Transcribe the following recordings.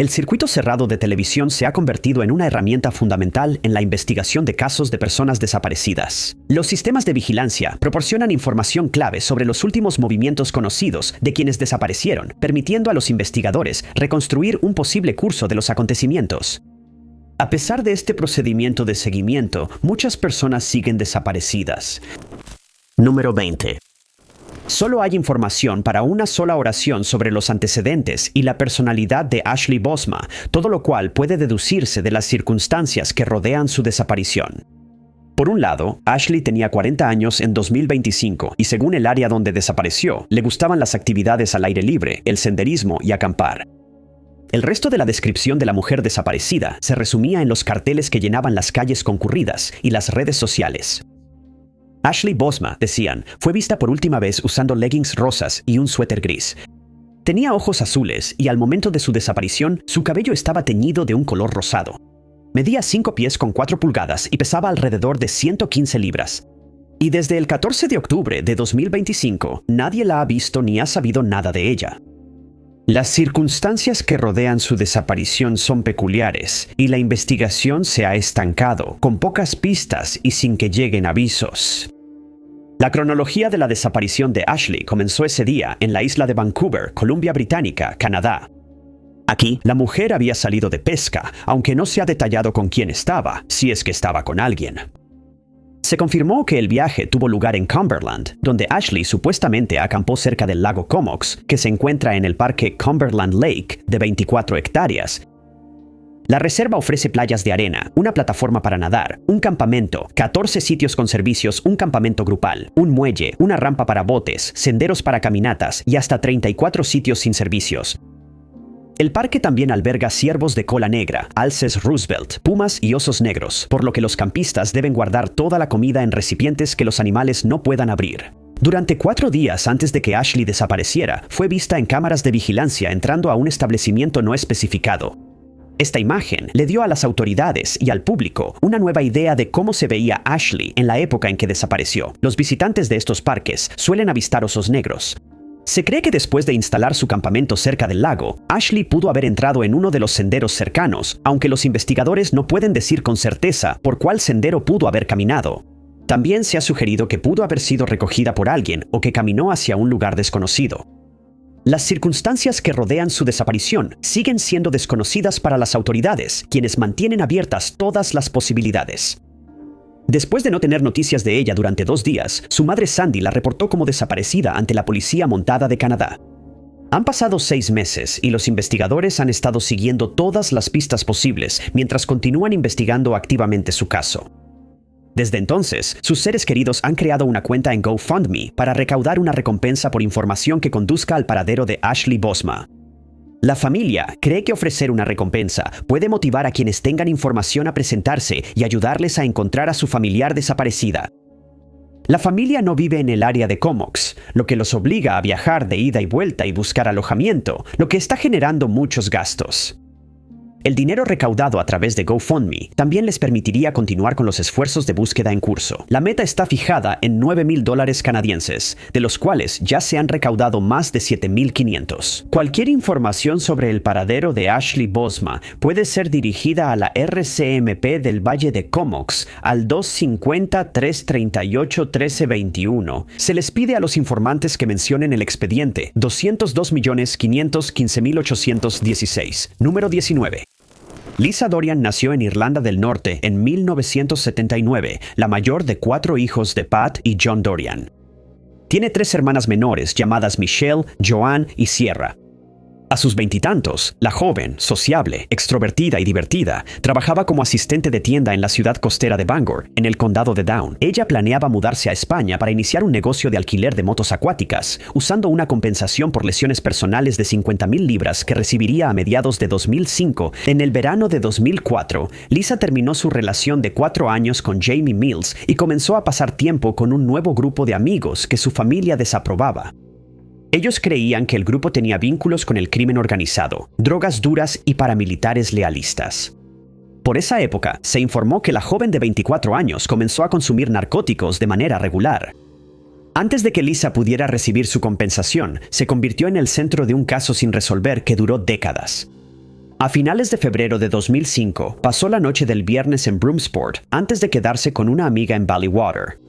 El circuito cerrado de televisión se ha convertido en una herramienta fundamental en la investigación de casos de personas desaparecidas. Los sistemas de vigilancia proporcionan información clave sobre los últimos movimientos conocidos de quienes desaparecieron, permitiendo a los investigadores reconstruir un posible curso de los acontecimientos. A pesar de este procedimiento de seguimiento, muchas personas siguen desaparecidas. Número 20. Solo hay información para una sola oración sobre los antecedentes y la personalidad de Ashley Bosma, todo lo cual puede deducirse de las circunstancias que rodean su desaparición. Por un lado, Ashley tenía 40 años en 2025 y según el área donde desapareció, le gustaban las actividades al aire libre, el senderismo y acampar. El resto de la descripción de la mujer desaparecida se resumía en los carteles que llenaban las calles concurridas y las redes sociales. Ashley Bosma, decían, fue vista por última vez usando leggings rosas y un suéter gris. Tenía ojos azules y al momento de su desaparición, su cabello estaba teñido de un color rosado. Medía 5 pies con 4 pulgadas y pesaba alrededor de 115 libras. Y desde el 14 de octubre de 2025, nadie la ha visto ni ha sabido nada de ella. Las circunstancias que rodean su desaparición son peculiares y la investigación se ha estancado, con pocas pistas y sin que lleguen avisos. La cronología de la desaparición de Ashley comenzó ese día en la isla de Vancouver, Columbia Británica, Canadá. Aquí, la mujer había salido de pesca, aunque no se ha detallado con quién estaba, si es que estaba con alguien. Se confirmó que el viaje tuvo lugar en Cumberland, donde Ashley supuestamente acampó cerca del lago Comox, que se encuentra en el parque Cumberland Lake, de 24 hectáreas. La reserva ofrece playas de arena, una plataforma para nadar, un campamento, 14 sitios con servicios, un campamento grupal, un muelle, una rampa para botes, senderos para caminatas y hasta 34 sitios sin servicios. El parque también alberga ciervos de cola negra, alces Roosevelt, pumas y osos negros, por lo que los campistas deben guardar toda la comida en recipientes que los animales no puedan abrir. Durante 4 días antes de que Ashley desapareciera, fue vista en cámaras de vigilancia entrando a un establecimiento no especificado. Esta imagen le dio a las autoridades y al público una nueva idea de cómo se veía Ashley en la época en que desapareció. Los visitantes de estos parques suelen avistar osos negros. Se cree que después de instalar su campamento cerca del lago, Ashley pudo haber entrado en uno de los senderos cercanos, aunque los investigadores no pueden decir con certeza por cuál sendero pudo haber caminado. También se ha sugerido que pudo haber sido recogida por alguien o que caminó hacia un lugar desconocido. Las circunstancias que rodean su desaparición siguen siendo desconocidas para las autoridades, quienes mantienen abiertas todas las posibilidades. Después de no tener noticias de ella durante 2 días, su madre Sandy la reportó como desaparecida ante la Policía Montada de Canadá. Han pasado 6 meses y los investigadores han estado siguiendo todas las pistas posibles mientras continúan investigando activamente su caso. Desde entonces, sus seres queridos han creado una cuenta en GoFundMe para recaudar una recompensa por información que conduzca al paradero de Ashley Bosma. La familia cree que ofrecer una recompensa puede motivar a quienes tengan información a presentarse y ayudarles a encontrar a su familiar desaparecida. La familia no vive en el área de Comox, lo que los obliga a viajar de ida y vuelta y buscar alojamiento, lo que está generando muchos gastos. El dinero recaudado a través de GoFundMe también les permitiría continuar con los esfuerzos de búsqueda en curso. La meta está fijada en $9,000 canadienses, de los cuales ya se han recaudado más de 7,500. Cualquier información sobre el paradero de Ashley Bosma puede ser dirigida a la RCMP del Valle de Comox al 250-338-1321. Se les pide a los informantes que mencionen el expediente 202.515.816, número 19. Lisa Dorian nació en Irlanda del Norte en 1979, la mayor de 4 hijos de Pat y John Dorian. Tiene 3 hermanas menores llamadas Michelle, Joanne y Sierra. A sus 20 y tantos, la joven, sociable, extrovertida y divertida, trabajaba como asistente de tienda en la ciudad costera de Bangor, en el condado de Down. Ella planeaba mudarse a España para iniciar un negocio de alquiler de motos acuáticas, usando una compensación por lesiones personales de 50,000 libras que recibiría a mediados de 2005. En el verano de 2004, Lisa terminó su relación de 4 años con Jamie Mills y comenzó a pasar tiempo con un nuevo grupo de amigos que su familia desaprobaba. Ellos creían que el grupo tenía vínculos con el crimen organizado, drogas duras y paramilitares lealistas. Por esa época, se informó que la joven de 24 años comenzó a consumir narcóticos de manera regular. Antes de que Lisa pudiera recibir su compensación, se convirtió en el centro de un caso sin resolver que duró décadas. A finales de febrero de 2005, pasó la noche del viernes en Broomsport antes de quedarse con una amiga en Ballywater.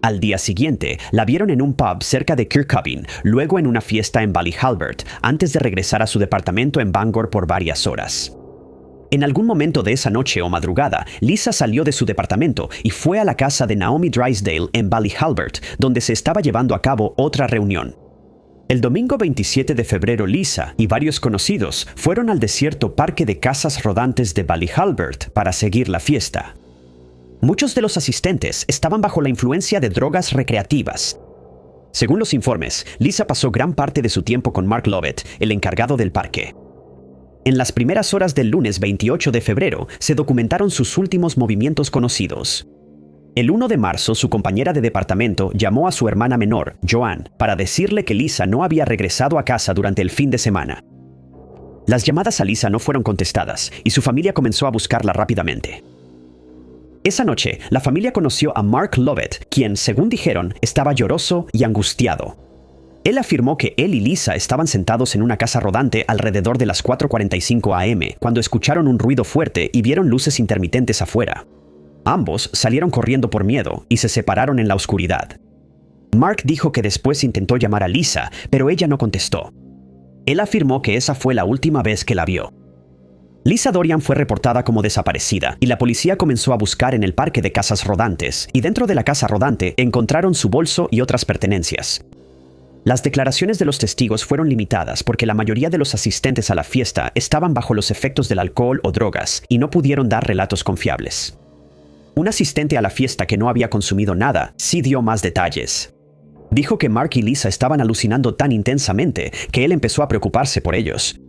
Al día siguiente, la vieron en un pub cerca de Kirkcaldy, luego en una fiesta en Ballyhalbert, antes de regresar a su departamento en Bangor por varias horas. En algún momento de esa noche o madrugada, Lisa salió de su departamento y fue a la casa de Naomi Drysdale en Ballyhalbert, donde se estaba llevando a cabo otra reunión. El domingo 27 de febrero, Lisa y varios conocidos fueron al desierto parque de casas rodantes de Ballyhalbert para seguir la fiesta. Muchos de los asistentes estaban bajo la influencia de drogas recreativas. Según los informes, Lisa pasó gran parte de su tiempo con Mark Lovett, el encargado del parque. En las primeras horas del lunes 28 de febrero se documentaron sus últimos movimientos conocidos. El 1 de marzo, su compañera de departamento llamó a su hermana menor, Joanne, para decirle que Lisa no había regresado a casa durante el fin de semana. Las llamadas a Lisa no fueron contestadas y su familia comenzó a buscarla rápidamente. Esa noche, la familia conoció a Mark Lovett, quien, según dijeron, estaba lloroso y angustiado. Él afirmó que él y Lisa estaban sentados en una casa rodante alrededor de las 4:45 am, cuando escucharon un ruido fuerte y vieron luces intermitentes afuera. Ambos salieron corriendo por miedo y se separaron en la oscuridad. Mark dijo que después intentó llamar a Lisa, pero ella no contestó. Él afirmó que esa fue la última vez que la vio. Lisa Dorian fue reportada como desaparecida y la policía comenzó a buscar en el parque de casas rodantes, y dentro de la casa rodante encontraron su bolso y otras pertenencias. Las declaraciones de los testigos fueron limitadas porque la mayoría de los asistentes a la fiesta estaban bajo los efectos del alcohol o drogas y no pudieron dar relatos confiables. Un asistente a la fiesta que no había consumido nada sí dio más detalles. Dijo que Mark y Lisa estaban alucinando tan intensamente que él empezó a preocuparse por ellos.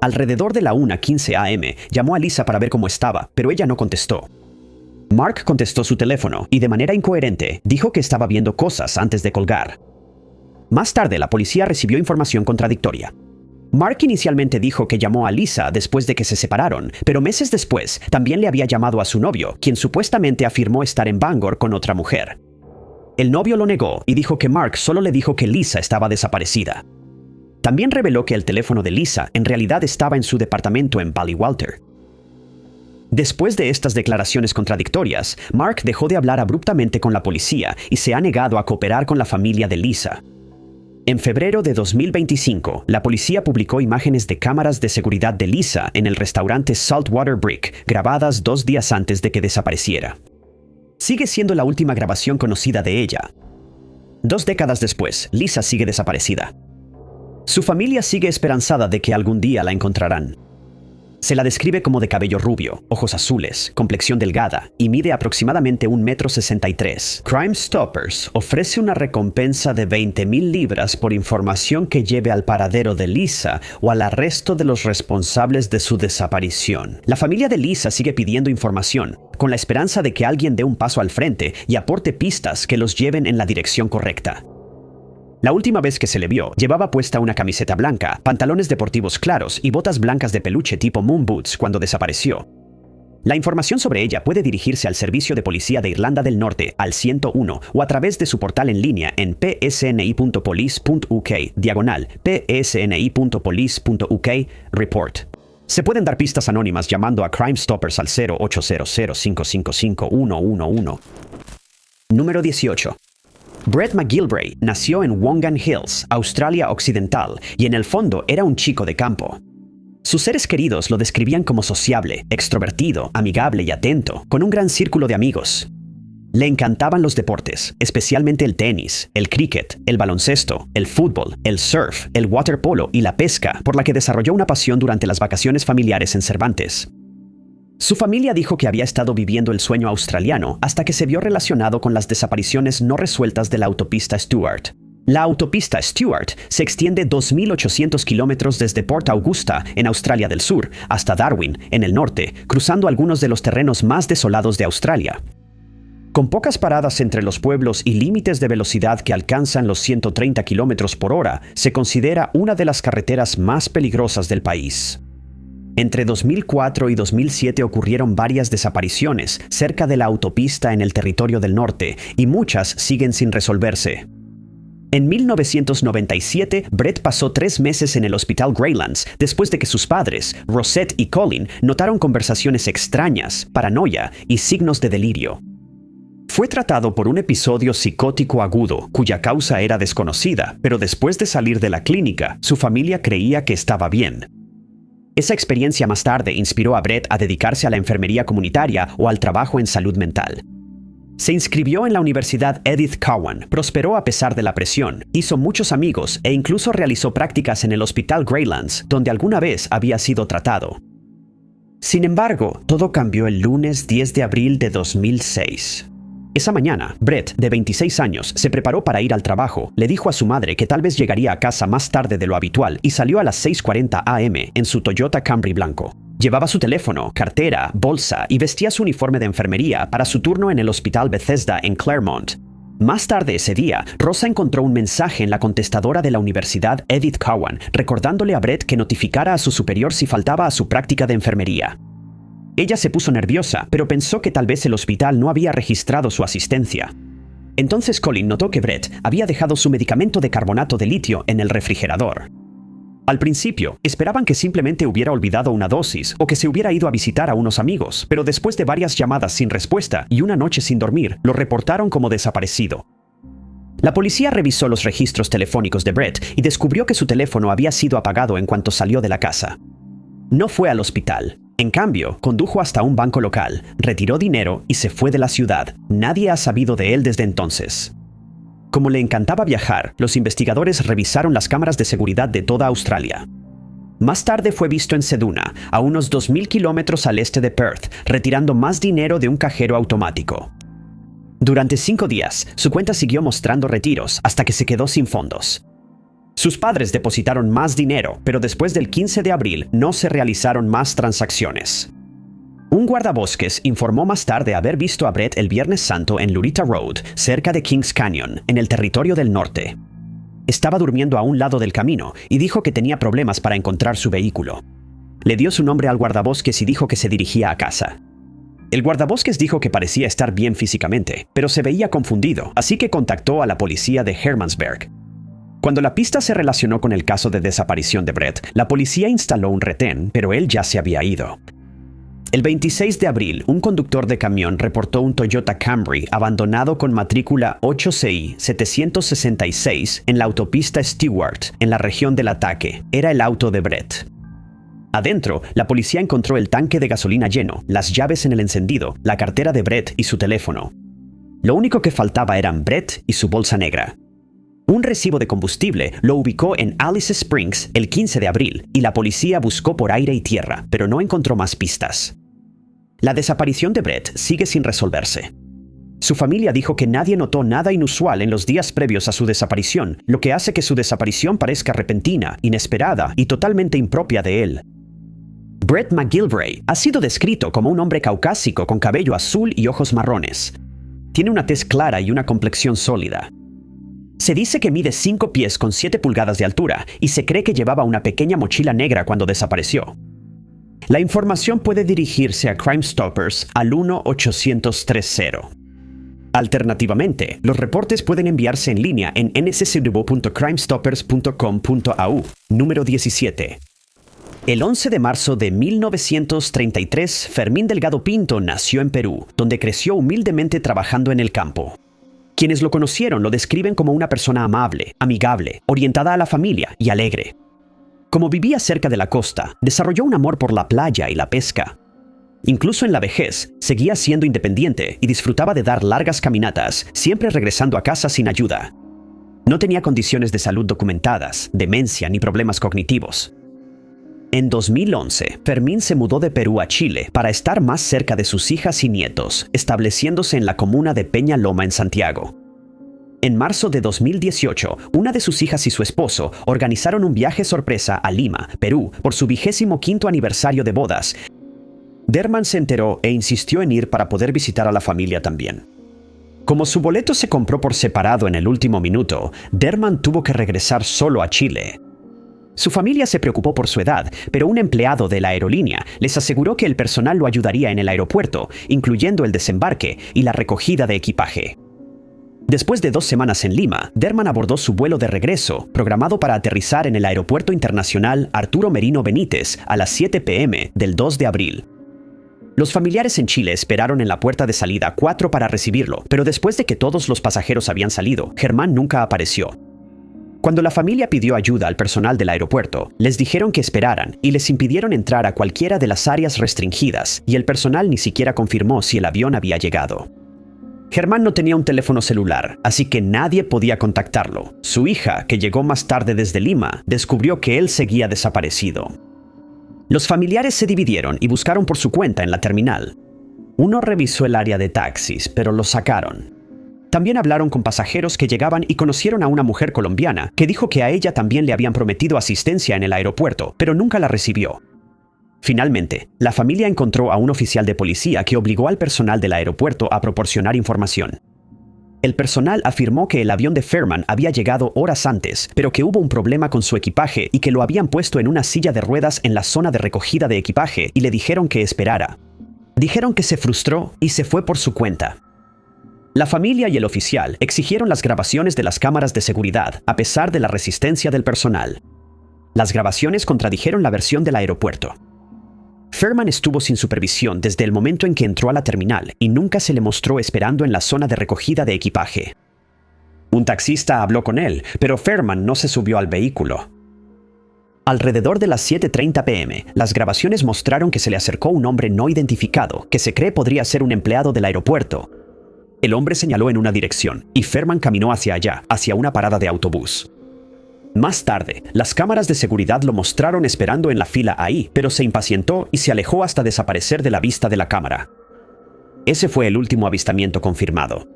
Alrededor de la 1:15 am, llamó a Lisa para ver cómo estaba, pero ella no contestó. Mark contestó su teléfono y de manera incoherente dijo que estaba viendo cosas antes de colgar. Más tarde, la policía recibió información contradictoria. Mark inicialmente dijo que llamó a Lisa después de que se separaron, pero meses después también le había llamado a su novio, quien supuestamente afirmó estar en Bangor con otra mujer. El novio lo negó y dijo que Mark solo le dijo que Lisa estaba desaparecida. También reveló que el teléfono de Lisa en realidad estaba en su departamento en Ballywalter. Después de estas declaraciones contradictorias, Mark dejó de hablar abruptamente con la policía y se ha negado a cooperar con la familia de Lisa. En febrero de 2025, la policía publicó imágenes de cámaras de seguridad de Lisa en el restaurante Saltwater Brick, grabadas 2 días antes de que desapareciera. Sigue siendo la última grabación conocida de ella. 2 décadas después, Lisa sigue desaparecida. Su familia sigue esperanzada de que algún día la encontrarán. Se la describe como de cabello rubio, ojos azules, complexión delgada y mide aproximadamente 1,63 m. Crime Stoppers ofrece una recompensa de 20,000 libras por información que lleve al paradero de Lisa o al arresto de los responsables de su desaparición. La familia de Lisa sigue pidiendo información, con la esperanza de que alguien dé un paso al frente y aporte pistas que los lleven en la dirección correcta. La última vez que se le vio, llevaba puesta una camiseta blanca, pantalones deportivos claros y botas blancas de peluche tipo moon boots cuando desapareció. La información sobre ella puede dirigirse al Servicio de Policía de Irlanda del Norte, al 101, o a través de su portal en línea en psni.police.uk/report. Se pueden dar pistas anónimas llamando a Crime Stoppers al 0800-555-111. Número 18. Brett McGilvray nació en Wongan Hills, Australia Occidental, y en el fondo era un chico de campo. Sus seres queridos lo describían como sociable, extrovertido, amigable y atento, con un gran círculo de amigos. Le encantaban los deportes, especialmente el tenis, el cricket, el baloncesto, el fútbol, el surf, el waterpolo y la pesca, por la que desarrolló una pasión durante las vacaciones familiares en Cervantes. Su familia dijo que había estado viviendo el sueño australiano hasta que se vio relacionado con las desapariciones no resueltas de la autopista Stuart. La autopista Stuart se extiende 2.800 kilómetros desde Port Augusta, en Australia del Sur, hasta Darwin, en el norte, cruzando algunos de los terrenos más desolados de Australia. Con pocas paradas entre los pueblos y límites de velocidad que alcanzan los 130 kilómetros por hora, se considera una de las carreteras más peligrosas del país. Entre 2004 y 2007 ocurrieron varias desapariciones cerca de la autopista en el Territorio del Norte y muchas siguen sin resolverse. En 1997, Brett pasó 3 meses en el Hospital Greylands después de que sus padres, Rosette y Colin, notaron conversaciones extrañas, paranoia y signos de delirio. Fue tratado por un episodio psicótico agudo, cuya causa era desconocida, pero después de salir de la clínica, su familia creía que estaba bien. Esa experiencia más tarde inspiró a Brett a dedicarse a la enfermería comunitaria o al trabajo en salud mental. Se inscribió en la Universidad Edith Cowan, prosperó a pesar de la presión, hizo muchos amigos e incluso realizó prácticas en el Hospital Greylands, donde alguna vez había sido tratado. Sin embargo, todo cambió el lunes 10 de abril de 2006. Esa mañana, Brett, de 26 años, se preparó para ir al trabajo, le dijo a su madre que tal vez llegaría a casa más tarde de lo habitual y salió a las 6:40 am en su Toyota Camry blanco. Llevaba su teléfono, cartera, bolsa y vestía su uniforme de enfermería para su turno en el Hospital Bethesda en Claremont. Más tarde ese día, Rosa encontró un mensaje en la contestadora de la Universidad Edith Cowan, recordándole a Brett que notificara a su superior si faltaba a su práctica de enfermería. Ella se puso nerviosa, pero pensó que tal vez el hospital no había registrado su asistencia. Entonces Colin notó que Brett había dejado su medicamento de carbonato de litio en el refrigerador. Al principio, esperaban que simplemente hubiera olvidado una dosis o que se hubiera ido a visitar a unos amigos, pero después de varias llamadas sin respuesta y una noche sin dormir, lo reportaron como desaparecido. La policía revisó los registros telefónicos de Brett y descubrió que su teléfono había sido apagado en cuanto salió de la casa. No fue al hospital. En cambio, condujo hasta un banco local, retiró dinero y se fue de la ciudad. Nadie ha sabido de él desde entonces. Como le encantaba viajar, los investigadores revisaron las cámaras de seguridad de toda Australia. Más tarde fue visto en Ceduna, a unos 2.000 kilómetros al este de Perth, retirando más dinero de un cajero automático. Durante 5 días, su cuenta siguió mostrando retiros hasta que se quedó sin fondos. Sus padres depositaron más dinero, pero después del 15 de abril no se realizaron más transacciones. Un guardabosques informó más tarde haber visto a Brett el Viernes Santo en Lurita Road, cerca de Kings Canyon, en el Territorio del Norte. Estaba durmiendo a un lado del camino y dijo que tenía problemas para encontrar su vehículo. Le dio su nombre al guardabosques y dijo que se dirigía a casa. El guardabosques dijo que parecía estar bien físicamente, pero se veía confundido, así que contactó a la policía de Hermannsburg. Cuando la pista se relacionó con el caso de desaparición de Brett, la policía instaló un retén, pero él ya se había ido. El 26 de abril, un conductor de camión reportó un Toyota Camry abandonado con matrícula 8CI 766 en la autopista Stewart, en la región del ataque. Era el auto de Brett. Adentro, la policía encontró el tanque de gasolina lleno, las llaves en el encendido, la cartera de Brett y su teléfono. Lo único que faltaba eran Brett y su bolsa negra. Un recibo de combustible lo ubicó en Alice Springs el 15 de abril y la policía buscó por aire y tierra, pero no encontró más pistas. La desaparición de Brett sigue sin resolverse. Su familia dijo que nadie notó nada inusual en los días previos a su desaparición, lo que hace que su desaparición parezca repentina, inesperada y totalmente impropia de él. Brett McGilvray ha sido descrito como un hombre caucásico con cabello azul y ojos marrones. Tiene una tez clara y una complexión sólida. Se dice que mide 5 pies con 7 pulgadas de altura y se cree que llevaba una pequeña mochila negra cuando desapareció. La información puede dirigirse a Crime Stoppers al 1-800-30. Alternativamente, los reportes pueden enviarse en línea en nccw.crimestoppers.com.au, número 17. El 11 de marzo de 1933, Fermín Delgado Pinto nació en Perú, donde creció humildemente trabajando en el campo. Quienes lo conocieron lo describen como una persona amable, amigable, orientada a la familia y alegre. Como vivía cerca de la costa, desarrolló un amor por la playa y la pesca. Incluso en la vejez, seguía siendo independiente y disfrutaba de dar largas caminatas, siempre regresando a casa sin ayuda. No tenía condiciones de salud documentadas, demencia ni problemas cognitivos. En 2011, Fermín se mudó de Perú a Chile para estar más cerca de sus hijas y nietos, estableciéndose en la comuna de Peñaloma en Santiago. En marzo de 2018, una de sus hijas y su esposo organizaron un viaje sorpresa a Lima, Perú, por su 25º aniversario de bodas. Derman se enteró e insistió en ir para poder visitar a la familia también. Como su boleto se compró por separado en el último minuto, Derman tuvo que regresar solo a Chile. Su familia se preocupó por su edad, pero un empleado de la aerolínea les aseguró que el personal lo ayudaría en el aeropuerto, incluyendo el desembarque y la recogida de equipaje. Después de 2 semanas en Lima, Derman abordó su vuelo de regreso, programado para aterrizar en el Aeropuerto Internacional Arturo Merino Benítez a las 7 p.m. del 2 de abril. Los familiares en Chile esperaron en la puerta de salida 4 para recibirlo, pero después de que todos los pasajeros habían salido, Germán nunca apareció. Cuando la familia pidió ayuda al personal del aeropuerto, les dijeron que esperaran y les impidieron entrar a cualquiera de las áreas restringidas, y el personal ni siquiera confirmó si el avión había llegado. Germán no tenía un teléfono celular, así que nadie podía contactarlo. Su hija, que llegó más tarde desde Lima, descubrió que él seguía desaparecido. Los familiares se dividieron y buscaron por su cuenta en la terminal. Uno revisó el área de taxis, pero lo sacaron. También hablaron con pasajeros que llegaban y conocieron a una mujer colombiana que dijo que a ella también le habían prometido asistencia en el aeropuerto, pero nunca la recibió. Finalmente, la familia encontró a un oficial de policía que obligó al personal del aeropuerto a proporcionar información. El personal afirmó que el avión de Fairman había llegado horas antes, pero que hubo un problema con su equipaje y que lo habían puesto en una silla de ruedas en la zona de recogida de equipaje y le dijeron que esperara. Dijeron que se frustró y se fue por su cuenta. La familia y el oficial exigieron las grabaciones de las cámaras de seguridad, a pesar de la resistencia del personal. Las grabaciones contradijeron la versión del aeropuerto. Fairman estuvo sin supervisión desde el momento en que entró a la terminal y nunca se le mostró esperando en la zona de recogida de equipaje. Un taxista habló con él, pero Fairman no se subió al vehículo. Alrededor de las 7:30 p.m., las grabaciones mostraron que se le acercó un hombre no identificado, que se cree podría ser un empleado del aeropuerto. El hombre señaló en una dirección, y Fairman caminó hacia allá, hacia una parada de autobús. Más tarde, las cámaras de seguridad lo mostraron esperando en la fila ahí, pero se impacientó y se alejó hasta desaparecer de la vista de la cámara. Ese fue el último avistamiento confirmado.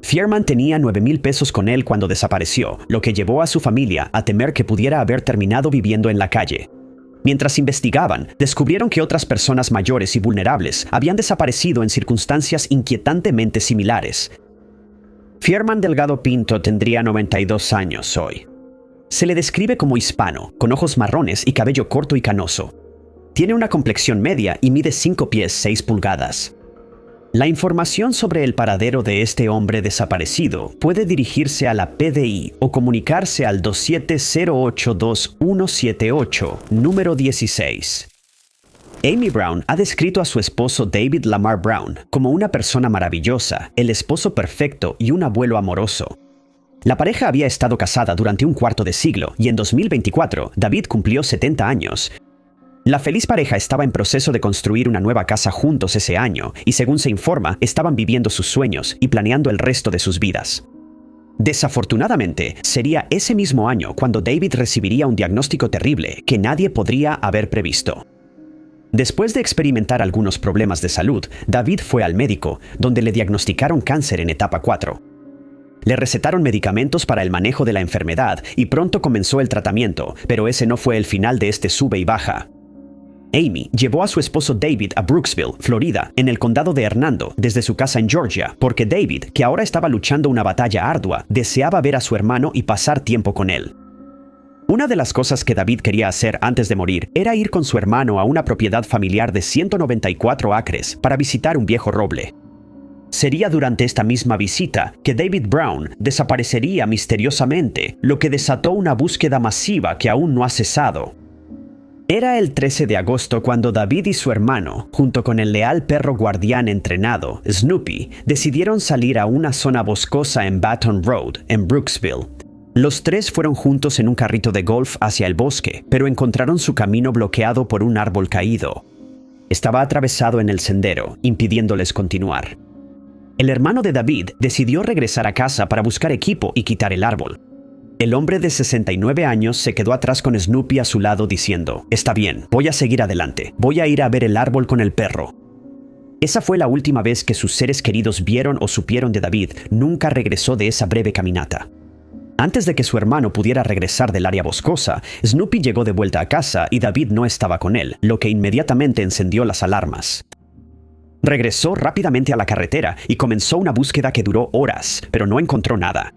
Fairman tenía 9,000 pesos con él cuando desapareció, lo que llevó a su familia a temer que pudiera haber terminado viviendo en la calle. Mientras investigaban, descubrieron que otras personas mayores y vulnerables habían desaparecido en circunstancias inquietantemente similares. Fairman Delgado Pinto tendría 92 años hoy. Se le describe como hispano, con ojos marrones y cabello corto y canoso. Tiene una complexión media y mide 5 pies 6 pulgadas. La información sobre el paradero de este hombre desaparecido puede dirigirse a la PDI o comunicarse al 27082178, número 16. Amy Brown ha descrito a su esposo David Lamar Brown como una persona maravillosa, el esposo perfecto y un abuelo amoroso. La pareja había estado casada durante un cuarto de siglo y en 2024 David cumplió 70 años. La feliz pareja estaba en proceso de construir una nueva casa juntos ese año y, según se informa, estaban viviendo sus sueños y planeando el resto de sus vidas. Desafortunadamente, sería ese mismo año cuando David recibiría un diagnóstico terrible que nadie podría haber previsto. Después de experimentar algunos problemas de salud, David fue al médico, donde le diagnosticaron cáncer en etapa 4. Le recetaron medicamentos para el manejo de la enfermedad y pronto comenzó el tratamiento, pero ese no fue el final de este sube y baja. Amy llevó a su esposo David a Brooksville, Florida, en el condado de Hernando, desde su casa en Georgia, porque David, que ahora estaba luchando una batalla ardua, deseaba ver a su hermano y pasar tiempo con él. Una de las cosas que David quería hacer antes de morir era ir con su hermano a una propiedad familiar de 194 acres para visitar un viejo roble. Sería durante esta misma visita que David Brown desaparecería misteriosamente, lo que desató una búsqueda masiva que aún no ha cesado. Era el 13 de agosto cuando David y su hermano, junto con el leal perro guardián entrenado, Snoopy, decidieron salir a una zona boscosa en Baton Road, en Brooksville. Los tres fueron juntos en un carrito de golf hacia el bosque, pero encontraron su camino bloqueado por un árbol caído. Estaba atravesado en el sendero, impidiéndoles continuar. El hermano de David decidió regresar a casa para buscar equipo y quitar el árbol. El hombre de 69 años se quedó atrás con Snoopy a su lado diciendo: «Está bien, voy a seguir adelante, voy a ir a ver el árbol con el perro». Esa fue la última vez que sus seres queridos vieron o supieron de David. Nunca regresó de esa breve caminata. Antes de que su hermano pudiera regresar del área boscosa, Snoopy llegó de vuelta a casa y David no estaba con él, lo que inmediatamente encendió las alarmas. Regresó rápidamente a la carretera y comenzó una búsqueda que duró horas, pero no encontró nada.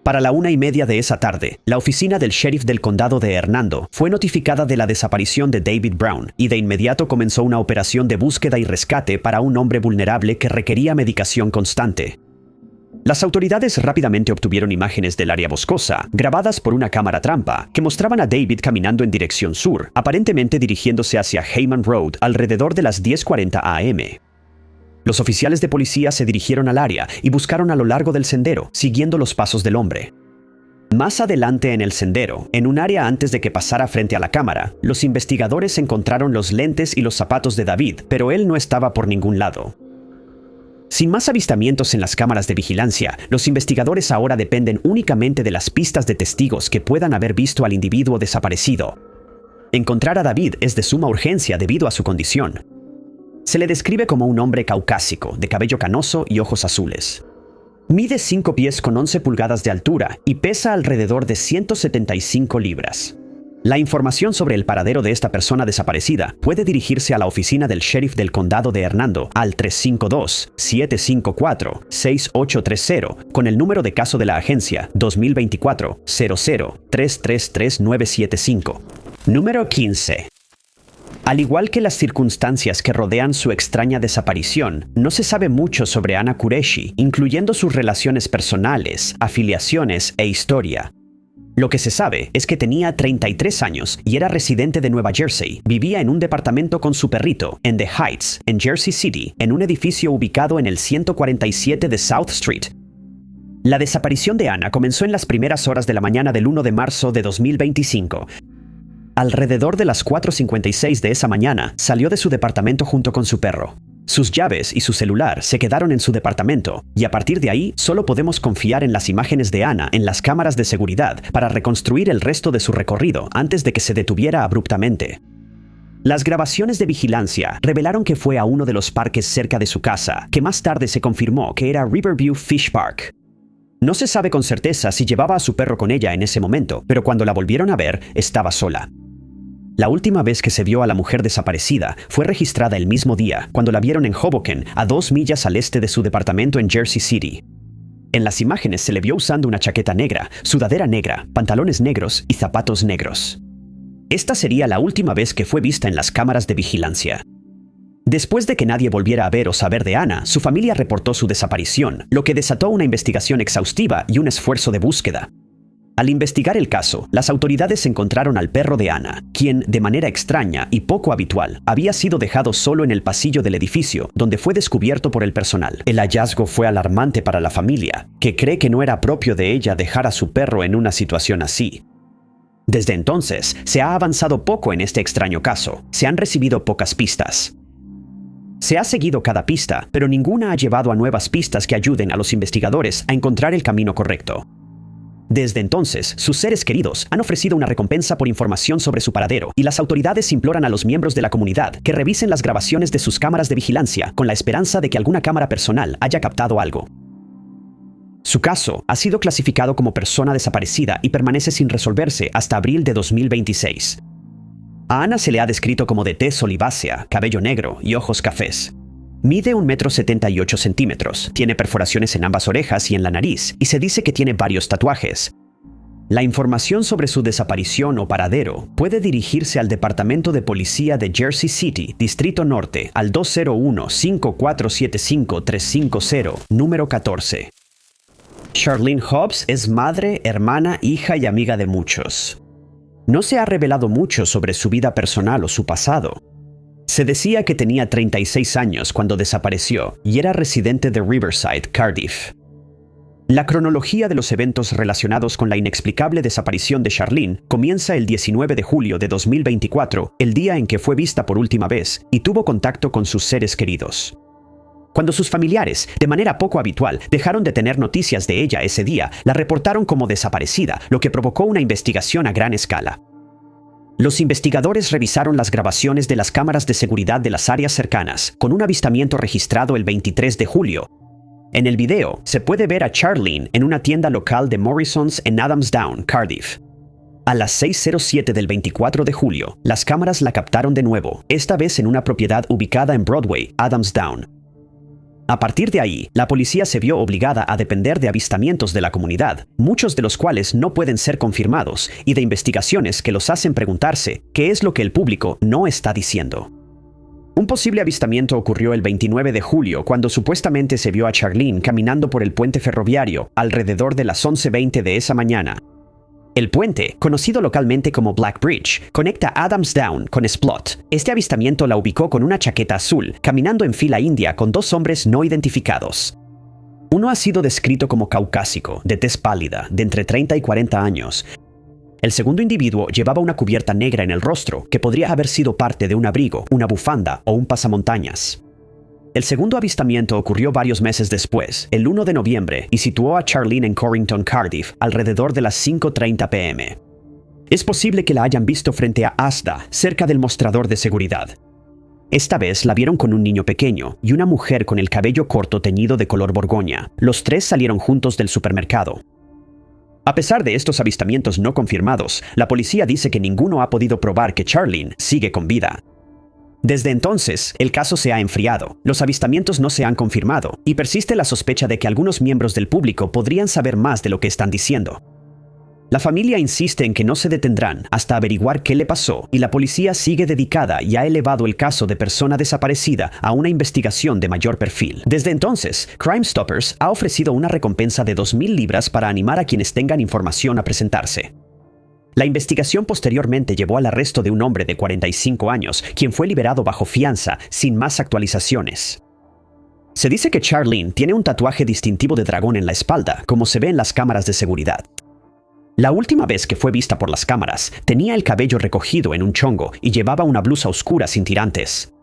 Para la 1:30 de esa tarde, la oficina del sheriff del condado de Hernando fue notificada de la desaparición de David Brown y de inmediato comenzó una operación de búsqueda y rescate para un hombre vulnerable que requería medicación constante. Las autoridades rápidamente obtuvieron imágenes del área boscosa, grabadas por una cámara trampa, que mostraban a David caminando en dirección sur, aparentemente dirigiéndose hacia Heyman Road alrededor de las 10:40 am. Los oficiales de policía se dirigieron al área y buscaron a lo largo del sendero, siguiendo los pasos del hombre. Más adelante en el sendero, en un área antes de que pasara frente a la cámara, los investigadores encontraron los lentes y los zapatos de David, pero él no estaba por ningún lado. Sin más avistamientos en las cámaras de vigilancia, los investigadores ahora dependen únicamente de las pistas de testigos que puedan haber visto al individuo desaparecido. Encontrar a David es de suma urgencia debido a su condición. Se le describe como un hombre caucásico, de cabello canoso y ojos azules. Mide 5 pies con 11 pulgadas de altura y pesa alrededor de 175 libras. La información sobre el paradero de esta persona desaparecida puede dirigirse a la oficina del sheriff del condado de Hernando al 352-754-6830 con el número de caso de la agencia 2024-00-333975. Número 15. Al igual que las circunstancias que rodean su extraña desaparición, no se sabe mucho sobre Ana Qureshi, incluyendo sus relaciones personales, afiliaciones e historia. Lo que se sabe es que tenía 33 años y era residente de Nueva Jersey. Vivía en un departamento con su perrito en The Heights, en Jersey City, en un edificio ubicado en el 147 de South Street. La desaparición de Ana comenzó en las primeras horas de la mañana del 1 de marzo de 2025. Alrededor de las 4:56 de esa mañana, salió de su departamento junto con su perro. Sus llaves y su celular se quedaron en su departamento, y a partir de ahí solo podemos confiar en las imágenes de Ana en las cámaras de seguridad para reconstruir el resto de su recorrido antes de que se detuviera abruptamente. Las grabaciones de vigilancia revelaron que fue a uno de los parques cerca de su casa, que más tarde se confirmó que era Riverview Fish Park. No se sabe con certeza si llevaba a su perro con ella en ese momento, pero cuando la volvieron a ver, estaba sola. La última vez que se vio a la mujer desaparecida fue registrada el mismo día, cuando la vieron en Hoboken, a 2 millas al este de su departamento en Jersey City. En las imágenes se le vio usando una chaqueta negra, sudadera negra, pantalones negros y zapatos negros. Esta sería la última vez que fue vista en las cámaras de vigilancia. Después de que nadie volviera a ver o saber de Ana, su familia reportó su desaparición, lo que desató una investigación exhaustiva y un esfuerzo de búsqueda. Al investigar el caso, las autoridades encontraron al perro de Ana, quien, de manera extraña y poco habitual, había sido dejado solo en el pasillo del edificio, donde fue descubierto por el personal. El hallazgo fue alarmante para la familia, que cree que no era propio de ella dejar a su perro en una situación así. Desde entonces, se ha avanzado poco en este extraño caso. Se han recibido pocas pistas. Se ha seguido cada pista, pero ninguna ha llevado a nuevas pistas que ayuden a los investigadores a encontrar el camino correcto. Desde entonces, sus seres queridos han ofrecido una recompensa por información sobre su paradero, y las autoridades imploran a los miembros de la comunidad que revisen las grabaciones de sus cámaras de vigilancia con la esperanza de que alguna cámara personal haya captado algo. Su caso ha sido clasificado como persona desaparecida y permanece sin resolverse hasta abril de 2026. A Ana se le ha descrito como de tez olivácea, cabello negro y ojos cafés. Mide 1,78 m, tiene perforaciones en ambas orejas y en la nariz, y se dice que tiene varios tatuajes. La información sobre su desaparición o paradero puede dirigirse al Departamento de Policía de Jersey City, Distrito Norte, al 201-5475-350, número 14. Charlene Hobbs es madre, hermana, hija y amiga de muchos. No se ha revelado mucho sobre su vida personal o su pasado. Se decía que tenía 36 años cuando desapareció y era residente de Riverside, Cardiff. La cronología de los eventos relacionados con la inexplicable desaparición de Charlene comienza el 19 de julio de 2024, el día en que fue vista por última vez y tuvo contacto con sus seres queridos. Cuando sus familiares, de manera poco habitual, dejaron de tener noticias de ella ese día, la reportaron como desaparecida, lo que provocó una investigación a gran escala. Los investigadores revisaron las grabaciones de las cámaras de seguridad de las áreas cercanas, con un avistamiento registrado el 23 de julio. En el video, se puede ver a Charlene en una tienda local de Morrison's en Adams Down, Cardiff. A las 6:07 del 24 de julio, las cámaras la captaron de nuevo, esta vez en una propiedad ubicada en Broadway, Adams Down. A partir de ahí, la policía se vio obligada a depender de avistamientos de la comunidad, muchos de los cuales no pueden ser confirmados, y de investigaciones que los hacen preguntarse qué es lo que el público no está diciendo. Un posible avistamiento ocurrió el 29 de julio, cuando supuestamente se vio a Charlene caminando por el puente ferroviario alrededor de las 11:20 de esa mañana. El puente, conocido localmente como Black Bridge, conecta Adams Down con Splot. Este avistamiento la ubicó con una chaqueta azul, caminando en fila india con dos hombres no identificados. Uno ha sido descrito como caucásico, de tez pálida, de entre 30 y 40 años. El segundo individuo llevaba una cubierta negra en el rostro, que podría haber sido parte de un abrigo, una bufanda o un pasamontañas. El segundo avistamiento ocurrió varios meses después, el 1 de noviembre, y situó a Charlene en Corrington, Cardiff, alrededor de las 5:30 p.m. Es posible que la hayan visto frente a Asda, cerca del mostrador de seguridad. Esta vez la vieron con un niño pequeño y una mujer con el cabello corto teñido de color borgoña. Los tres salieron juntos del supermercado. A pesar de estos avistamientos no confirmados, la policía dice que ninguno ha podido probar que Charlene sigue con vida. Desde entonces, el caso se ha enfriado, los avistamientos no se han confirmado y persiste la sospecha de que algunos miembros del público podrían saber más de lo que están diciendo. La familia insiste en que no se detendrán hasta averiguar qué le pasó y la policía sigue dedicada y ha elevado el caso de persona desaparecida a una investigación de mayor perfil. Desde entonces, Crime Stoppers ha ofrecido una recompensa de 2,000 libras para animar a quienes tengan información a presentarse. La investigación posteriormente llevó al arresto de un hombre de 45 años, quien fue liberado bajo fianza sin más actualizaciones. Se dice que Charlene tiene un tatuaje distintivo de dragón en la espalda, como se ve en las cámaras de seguridad. La última vez que fue vista por las cámaras, tenía el cabello recogido en un chongo y llevaba una blusa oscura sin tirantes.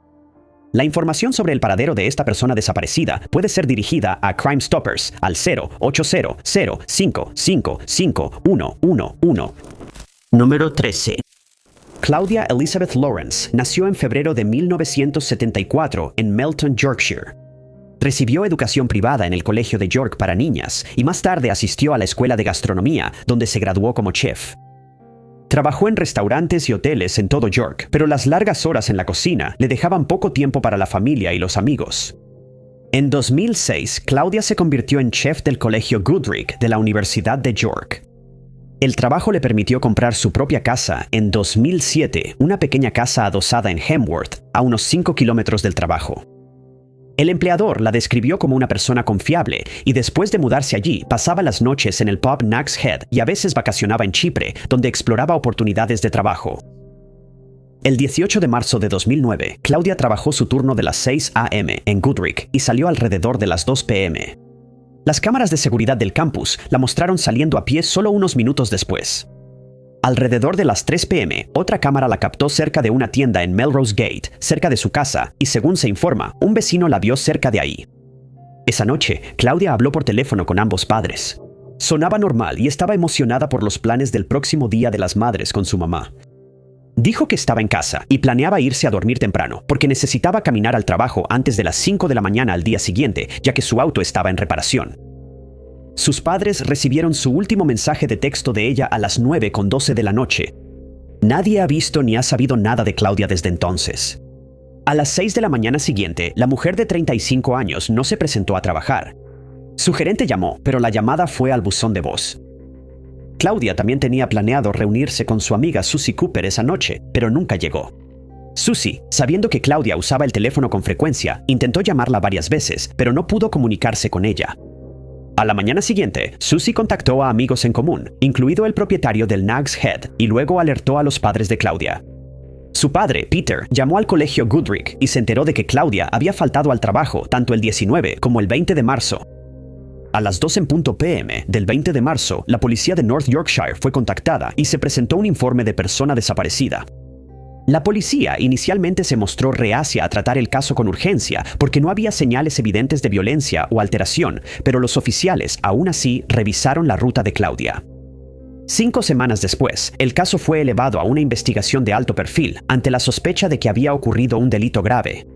La información sobre el paradero de esta persona desaparecida puede ser dirigida a Crime Stoppers al 08005555111. Número 13. Claudia Elizabeth Lawrence nació en febrero de 1974 en Melton, Yorkshire. Recibió educación privada en el Colegio de York para niñas y más tarde asistió a la Escuela de Gastronomía, donde se graduó como chef. Trabajó en restaurantes y hoteles en todo York, pero las largas horas en la cocina le dejaban poco tiempo para la familia y los amigos. En 2006, Claudia se convirtió en chef del Colegio Goodricke de la Universidad de York. El trabajo le permitió comprar su propia casa en 2007, una pequeña casa adosada en Hemworth, a unos 5 kilómetros del trabajo. El empleador la describió como una persona confiable y después de mudarse allí pasaba las noches en el pub Nag's Head y a veces vacacionaba en Chipre, donde exploraba oportunidades de trabajo. El 18 de marzo de 2009, Claudia trabajó su turno de las 6 a.m. en Goodricke y salió alrededor de las 2 p.m. Las cámaras de seguridad del campus la mostraron saliendo a pie solo unos minutos después. Alrededor de las 3 p.m., otra cámara la captó cerca de una tienda en Melrose Gate, cerca de su casa, y según se informa, un vecino la vio cerca de ahí. Esa noche, Claudia habló por teléfono con ambos padres. Sonaba normal y estaba emocionada por los planes del próximo Día de las Madres con su mamá. Dijo que estaba en casa y planeaba irse a dormir temprano, porque necesitaba caminar al trabajo antes de las 5 de la mañana al día siguiente, ya que su auto estaba en reparación. Sus padres recibieron su último mensaje de texto de ella a las 9:12 de la noche. Nadie ha visto ni ha sabido nada de Claudia desde entonces. A las 6 de la mañana siguiente, la mujer de 35 años no se presentó a trabajar. Su gerente llamó, pero la llamada fue al buzón de voz. Claudia también tenía planeado reunirse con su amiga Susie Cooper esa noche, pero nunca llegó. Susie, sabiendo que Claudia usaba el teléfono con frecuencia, intentó llamarla varias veces, pero no pudo comunicarse con ella. A la mañana siguiente, Susie contactó a amigos en común, incluido el propietario del Nag's Head, y luego alertó a los padres de Claudia. Su padre, Peter, llamó al colegio Goodricke y se enteró de que Claudia había faltado al trabajo tanto el 19 como el 20 de marzo. A las 2:00 p.m. del 20 de marzo, la policía de North Yorkshire fue contactada y se presentó un informe de persona desaparecida. La policía inicialmente se mostró reacia a tratar el caso con urgencia porque no había señales evidentes de violencia o alteración, pero los oficiales aún así revisaron la ruta de Claudia. 5 semanas después, el caso fue elevado a una investigación de alto perfil ante la sospecha de que había ocurrido un delito grave.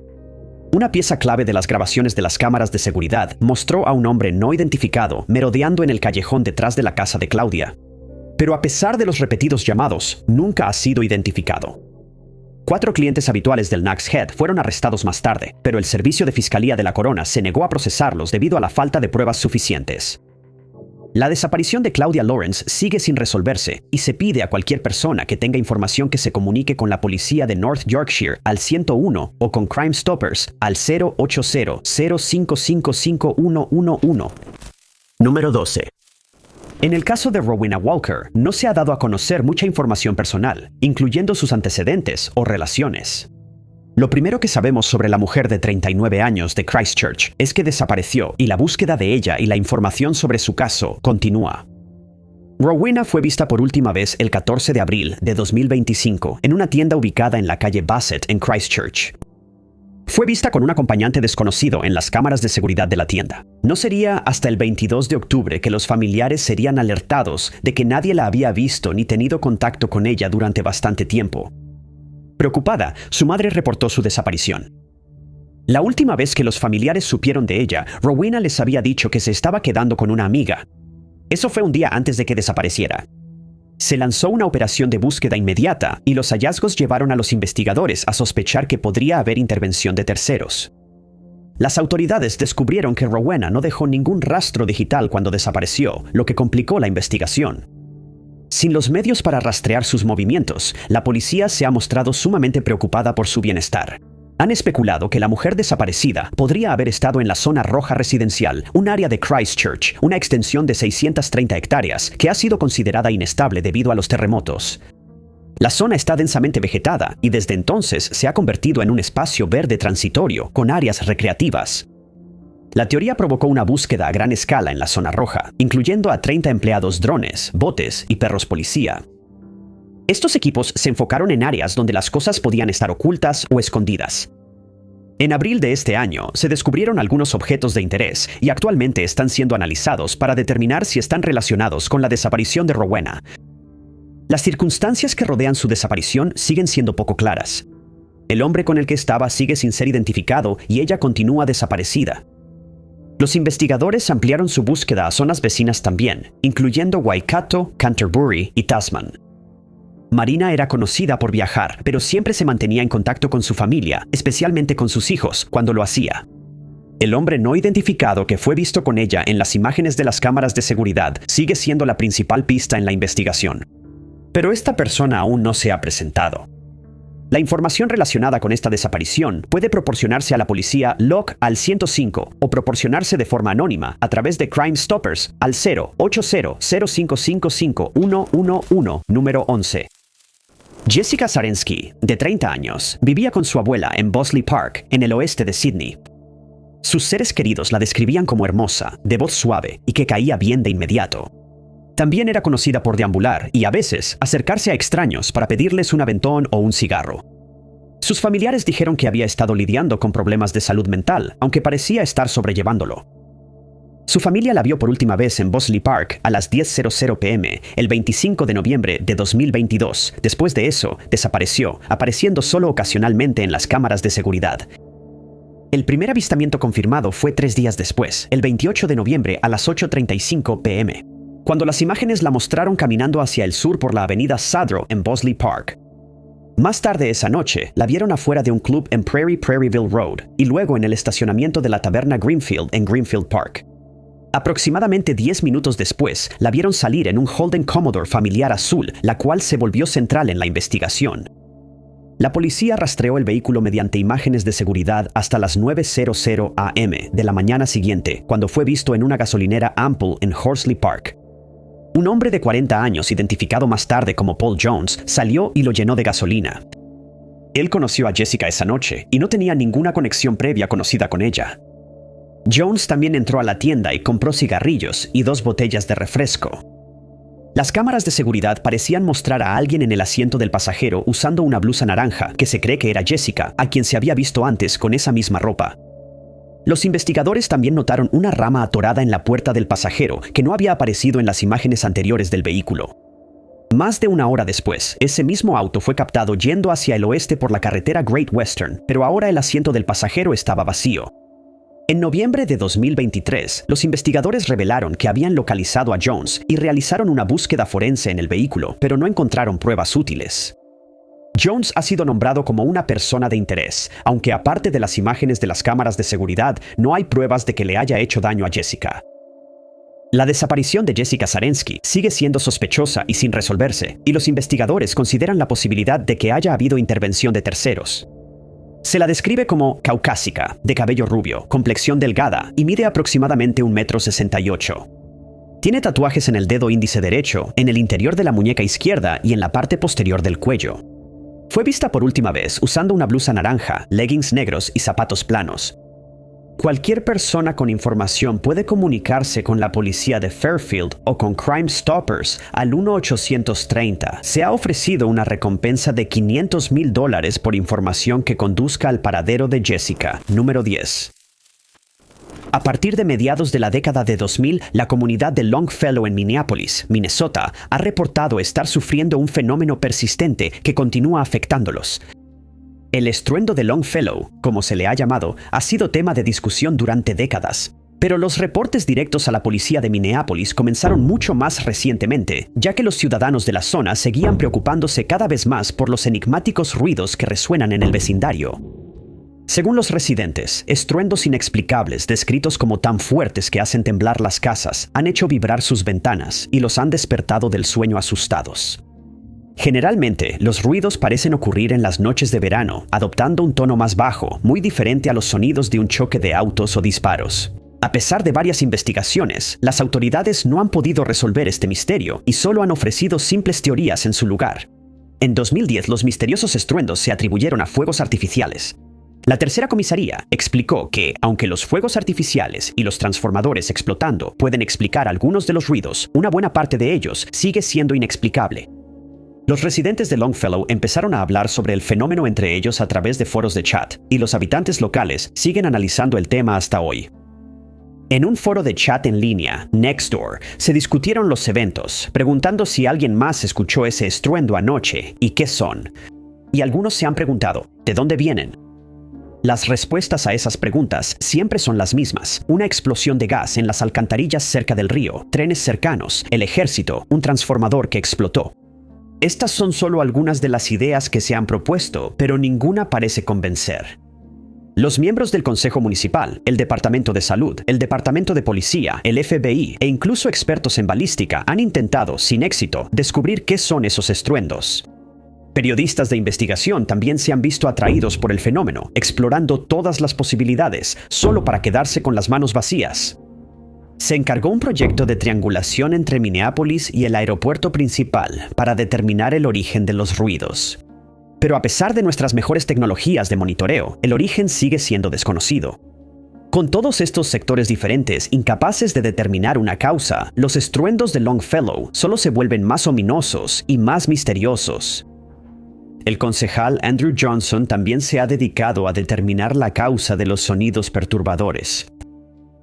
Una pieza clave de las grabaciones de las cámaras de seguridad mostró a un hombre no identificado merodeando en el callejón detrás de la casa de Claudia. Pero a pesar de los repetidos llamados, nunca ha sido identificado. 4 clientes habituales del Nag's Head fueron arrestados más tarde, pero el Servicio de Fiscalía de la Corona se negó a procesarlos debido a la falta de pruebas suficientes. La desaparición de Claudia Lawrence sigue sin resolverse y se pide a cualquier persona que tenga información que se comunique con la policía de North Yorkshire al 101 o con Crime Stoppers al 080-0555-111. Número 12. En el caso de Rowena Walker, no se ha dado a conocer mucha información personal, incluyendo sus antecedentes o relaciones. Lo primero que sabemos sobre la mujer de 39 años de Christchurch es que desapareció y la búsqueda de ella y la información sobre su caso continúa. Rowena fue vista por última vez el 14 de abril de 2025 en una tienda ubicada en la calle Bassett en Christchurch. Fue vista con un acompañante desconocido en las cámaras de seguridad de la tienda. No sería hasta el 22 de octubre que los familiares serían alertados de que nadie la había visto ni tenido contacto con ella durante bastante tiempo. Preocupada, su madre reportó su desaparición. La última vez que los familiares supieron de ella, Rowena les había dicho que se estaba quedando con una amiga. Eso fue un día antes de que desapareciera. Se lanzó una operación de búsqueda inmediata y los hallazgos llevaron a los investigadores a sospechar que podría haber intervención de terceros. Las autoridades descubrieron que Rowena no dejó ningún rastro digital cuando desapareció, lo que complicó la investigación. Sin los medios para rastrear sus movimientos, la policía se ha mostrado sumamente preocupada por su bienestar. Han especulado que la mujer desaparecida podría haber estado en la zona roja residencial, un área de Christchurch, una extensión de 630 hectáreas, que ha sido considerada inestable debido a los terremotos. La zona está densamente vegetada y desde entonces se ha convertido en un espacio verde transitorio con áreas recreativas. La teoría provocó una búsqueda a gran escala en la zona roja, incluyendo a 30 empleados drones, botes y perros policía. Estos equipos se enfocaron en áreas donde las cosas podían estar ocultas o escondidas. En abril de este año, se descubrieron algunos objetos de interés y actualmente están siendo analizados para determinar si están relacionados con la desaparición de Rowena. Las circunstancias que rodean su desaparición siguen siendo poco claras. El hombre con el que estaba sigue sin ser identificado y ella continúa desaparecida. Los investigadores ampliaron su búsqueda a zonas vecinas también, incluyendo Waikato, Canterbury y Tasman. Marina era conocida por viajar, pero siempre se mantenía en contacto con su familia, especialmente con sus hijos, cuando lo hacía. El hombre no identificado que fue visto con ella en las imágenes de las cámaras de seguridad sigue siendo la principal pista en la investigación. Pero esta persona aún no se ha presentado. La información relacionada con esta desaparición puede proporcionarse a la policía LOC al 105 o proporcionarse de forma anónima a través de Crime Stoppers al 080-0555-111, número 11. Jessica Zarensky, de 30 años, vivía con su abuela en Bosley Park, en el oeste de Sydney. Sus seres queridos la describían como hermosa, de voz suave y que caía bien de inmediato. También era conocida por deambular y a veces acercarse a extraños para pedirles un aventón o un cigarro. Sus familiares dijeron que había estado lidiando con problemas de salud mental, aunque parecía estar sobrellevándolo. Su familia la vio por última vez en Bosley Park a las 10:00 p.m. el 25 de noviembre de 2022. Después de eso, desapareció, apareciendo solo ocasionalmente en las cámaras de seguridad. El primer avistamiento confirmado fue 3 días después, el 28 de noviembre a las 8:35 p.m., cuando las imágenes la mostraron caminando hacia el sur por la avenida Sadro en Bosley Park. Más tarde esa noche, la vieron afuera de un club en Prairieville Road y luego en el estacionamiento de la taberna Greenfield en Greenfield Park. Aproximadamente 10 minutos después, la vieron salir en un Holden Commodore familiar azul, la cual se volvió central en la investigación. La policía rastreó el vehículo mediante imágenes de seguridad hasta las 9:00 a.m. de la mañana siguiente, cuando fue visto en una gasolinera Ample en Horsley Park. Un hombre de 40 años, identificado más tarde como Paul Jones, salió y lo llenó de gasolina. Él conoció a Jessica esa noche y no tenía ninguna conexión previa conocida con ella. Jones también entró a la tienda y compró cigarrillos y 2 botellas de refresco. Las cámaras de seguridad parecían mostrar a alguien en el asiento del pasajero usando una blusa naranja que se cree que era Jessica, a quien se había visto antes con esa misma ropa. Los investigadores también notaron una rama atorada en la puerta del pasajero que no había aparecido en las imágenes anteriores del vehículo. Más de una hora después, ese mismo auto fue captado yendo hacia el oeste por la carretera Great Western, pero ahora el asiento del pasajero estaba vacío. En noviembre de 2023, los investigadores revelaron que habían localizado a Jones y realizaron una búsqueda forense en el vehículo, pero no encontraron pruebas útiles. Jones ha sido nombrado como una persona de interés, aunque aparte de las imágenes de las cámaras de seguridad, no hay pruebas de que le haya hecho daño a Jessica. La desaparición de Jessica Zarensky sigue siendo sospechosa y sin resolverse, y los investigadores consideran la posibilidad de que haya habido intervención de terceros. Se la describe como caucásica, de cabello rubio, complexión delgada y mide aproximadamente 1,68 m. Tiene tatuajes en el dedo índice derecho, en el interior de la muñeca izquierda y en la parte posterior del cuello. Fue vista por última vez usando una blusa naranja, leggings negros y zapatos planos. Cualquier persona con información puede comunicarse con la policía de Fairfield o con Crime Stoppers al 1-830. Se ha ofrecido una recompensa de $500,000 por información que conduzca al paradero de Jessica. Número 10. A partir de mediados de la década de 2000, la comunidad de Longfellow en Minneapolis, Minnesota, ha reportado estar sufriendo un fenómeno persistente que continúa afectándolos. El estruendo de Longfellow, como se le ha llamado, ha sido tema de discusión durante décadas. Pero los reportes directos a la policía de Minneapolis comenzaron mucho más recientemente, ya que los ciudadanos de la zona seguían preocupándose cada vez más por los enigmáticos ruidos que resuenan en el vecindario. Según los residentes, estruendos inexplicables descritos como tan fuertes que hacen temblar las casas han hecho vibrar sus ventanas y los han despertado del sueño asustados. Generalmente, los ruidos parecen ocurrir en las noches de verano, adoptando un tono más bajo, muy diferente a los sonidos de un choque de autos o disparos. A pesar de varias investigaciones, las autoridades no han podido resolver este misterio y solo han ofrecido simples teorías en su lugar. En 2010, los misteriosos estruendos se atribuyeron a fuegos artificiales. La tercera comisaría explicó que, aunque los fuegos artificiales y los transformadores explotando pueden explicar algunos de los ruidos, una buena parte de ellos sigue siendo inexplicable. Los residentes de Longfellow empezaron a hablar sobre el fenómeno entre ellos a través de foros de chat, y los habitantes locales siguen analizando el tema hasta hoy. En un foro de chat en línea, Nextdoor, se discutieron los eventos, preguntando si alguien más escuchó ese estruendo anoche y qué son. Y algunos se han preguntado, ¿de dónde vienen? Las respuestas a esas preguntas siempre son las mismas: una explosión de gas en las alcantarillas cerca del río, trenes cercanos, el ejército, un transformador que explotó. Estas son solo algunas de las ideas que se han propuesto, pero ninguna parece convencer. Los miembros del Consejo Municipal, el Departamento de Salud, el Departamento de Policía, el FBI e incluso expertos en balística han intentado, sin éxito, descubrir qué son esos estruendos. Periodistas de investigación también se han visto atraídos por el fenómeno, explorando todas las posibilidades, solo para quedarse con las manos vacías. Se encargó un proyecto de triangulación entre Minneapolis y el aeropuerto principal para determinar el origen de los ruidos. Pero a pesar de nuestras mejores tecnologías de monitoreo, el origen sigue siendo desconocido. Con todos estos sectores diferentes incapaces de determinar una causa, los estruendos de Longfellow solo se vuelven más ominosos y más misteriosos. El concejal Andrew Johnson también se ha dedicado a determinar la causa de los sonidos perturbadores.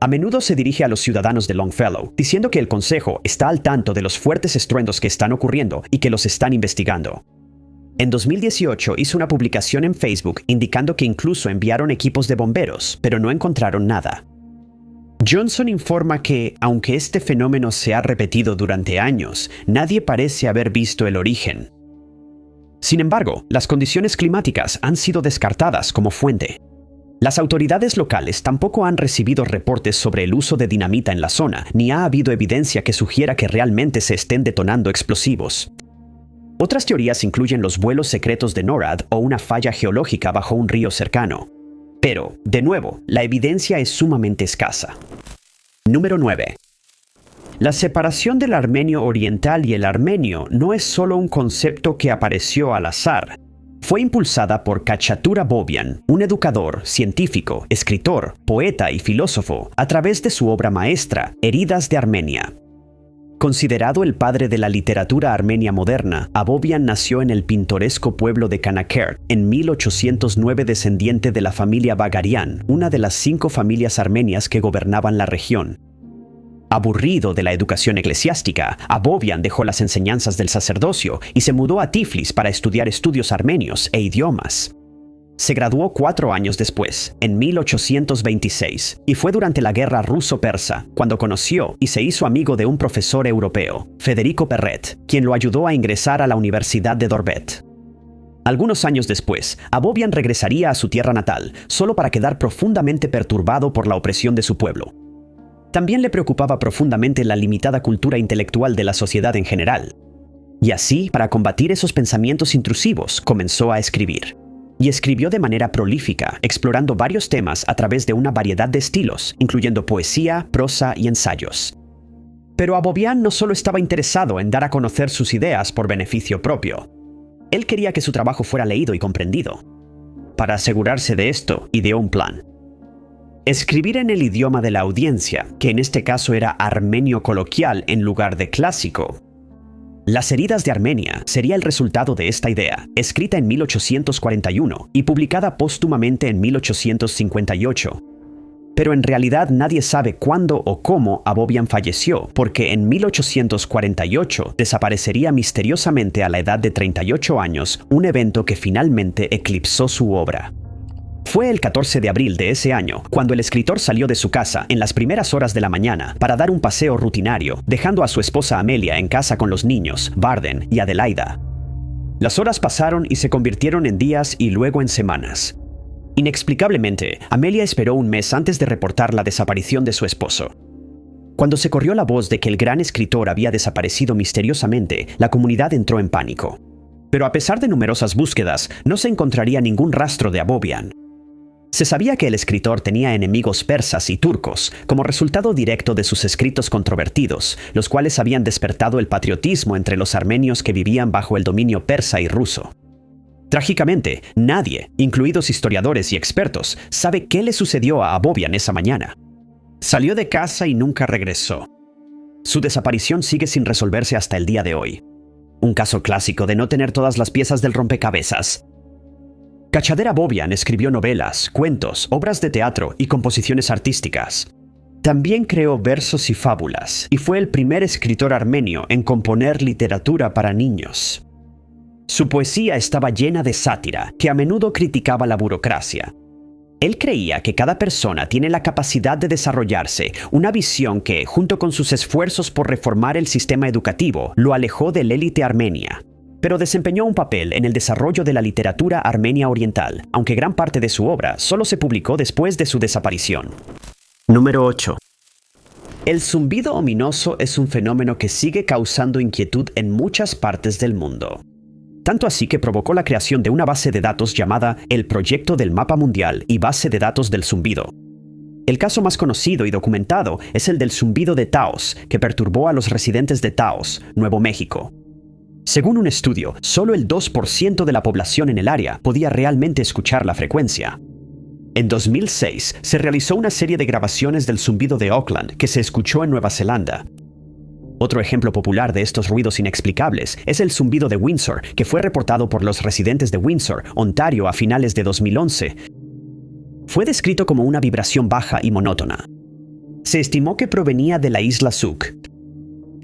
A menudo se dirige a los ciudadanos de Longfellow, diciendo que el consejo está al tanto de los fuertes estruendos que están ocurriendo y que los están investigando. En 2018 hizo una publicación en Facebook indicando que incluso enviaron equipos de bomberos, pero no encontraron nada. Johnson informa que, aunque este fenómeno se ha repetido durante años, nadie parece haber visto el origen. Sin embargo, las condiciones climáticas han sido descartadas como fuente. Las autoridades locales tampoco han recibido reportes sobre el uso de dinamita en la zona, ni ha habido evidencia que sugiera que realmente se estén detonando explosivos. Otras teorías incluyen los vuelos secretos de NORAD o una falla geológica bajo un río cercano. Pero, de nuevo, la evidencia es sumamente escasa. Número 9. La separación del armenio oriental y el armenio no es solo un concepto que apareció al azar. Fue impulsada por Khachaturi Abovian, un educador, científico, escritor, poeta y filósofo, a través de su obra maestra, Heridas de Armenia. Considerado el padre de la literatura armenia moderna, Abovian nació en el pintoresco pueblo de Kanakert en 1809, descendiente de la familia Bagarian, una de las 5 familias armenias que gobernaban la región. Aburrido de la educación eclesiástica, Abovian dejó las enseñanzas del sacerdocio y se mudó a Tiflis para estudiar estudios armenios e idiomas. Se graduó 4 años después, en 1826, y fue durante la guerra ruso-persa cuando conoció y se hizo amigo de un profesor europeo, Federico Perret, quien lo ayudó a ingresar a la Universidad de Dorpat. Algunos años después, Abovian regresaría a su tierra natal, solo para quedar profundamente perturbado por la opresión de su pueblo. También le preocupaba profundamente la limitada cultura intelectual de la sociedad en general. Y así, para combatir esos pensamientos intrusivos, comenzó a escribir. Y escribió de manera prolífica, explorando varios temas a través de una variedad de estilos, incluyendo poesía, prosa y ensayos. Pero Abovian no solo estaba interesado en dar a conocer sus ideas por beneficio propio. Él quería que su trabajo fuera leído y comprendido. Para asegurarse de esto, ideó un plan. Escribir en el idioma de la audiencia, que en este caso era armenio coloquial en lugar de clásico. Las heridas de Armenia sería el resultado de esta idea, escrita en 1841 y publicada póstumamente en 1858. Pero en realidad nadie sabe cuándo o cómo Abovian falleció, porque en 1848 desaparecería misteriosamente a la edad de 38 años, un evento que finalmente eclipsó su obra. Fue el 14 de abril de ese año cuando el escritor salió de su casa en las primeras horas de la mañana para dar un paseo rutinario, dejando a su esposa Amelia en casa con los niños, Varden y Adelaida. Las horas pasaron y se convirtieron en días y luego en semanas. Inexplicablemente, Amelia esperó un mes antes de reportar la desaparición de su esposo. Cuando se corrió la voz de que el gran escritor había desaparecido misteriosamente, la comunidad entró en pánico. Pero a pesar de numerosas búsquedas, no se encontraría ningún rastro de Abovian. Se sabía que el escritor tenía enemigos persas y turcos, como resultado directo de sus escritos controvertidos, los cuales habían despertado el patriotismo entre los armenios que vivían bajo el dominio persa y ruso. Trágicamente, nadie, incluidos historiadores y expertos, sabe qué le sucedió a Abovian esa mañana. Salió de casa y nunca regresó. Su desaparición sigue sin resolverse hasta el día de hoy. Un caso clásico de no tener todas las piezas del rompecabezas. Kachader Abovian escribió novelas, cuentos, obras de teatro y composiciones artísticas. También creó versos y fábulas, y fue el primer escritor armenio en componer literatura para niños. Su poesía estaba llena de sátira, que a menudo criticaba la burocracia. Él creía que cada persona tiene la capacidad de desarrollarse, una visión que, junto con sus esfuerzos por reformar el sistema educativo, lo alejó de la élite armenia. Pero desempeñó un papel en el desarrollo de la literatura armenia oriental, aunque gran parte de su obra solo se publicó después de su desaparición. Número 8. El zumbido ominoso es un fenómeno que sigue causando inquietud en muchas partes del mundo. Tanto así que provocó la creación de una base de datos llamada el Proyecto del Mapa Mundial y Base de Datos del Zumbido. El caso más conocido y documentado es el del zumbido de Taos, que perturbó a los residentes de Taos, Nuevo México. Según un estudio, solo el 2% de la población en el área podía realmente escuchar la frecuencia. En 2006, se realizó una serie de grabaciones del zumbido de Auckland que se escuchó en Nueva Zelanda. Otro ejemplo popular de estos ruidos inexplicables es el zumbido de Windsor, que fue reportado por los residentes de Windsor, Ontario, a finales de 2011. Fue descrito como una vibración baja y monótona. Se estimó que provenía de la isla Cook.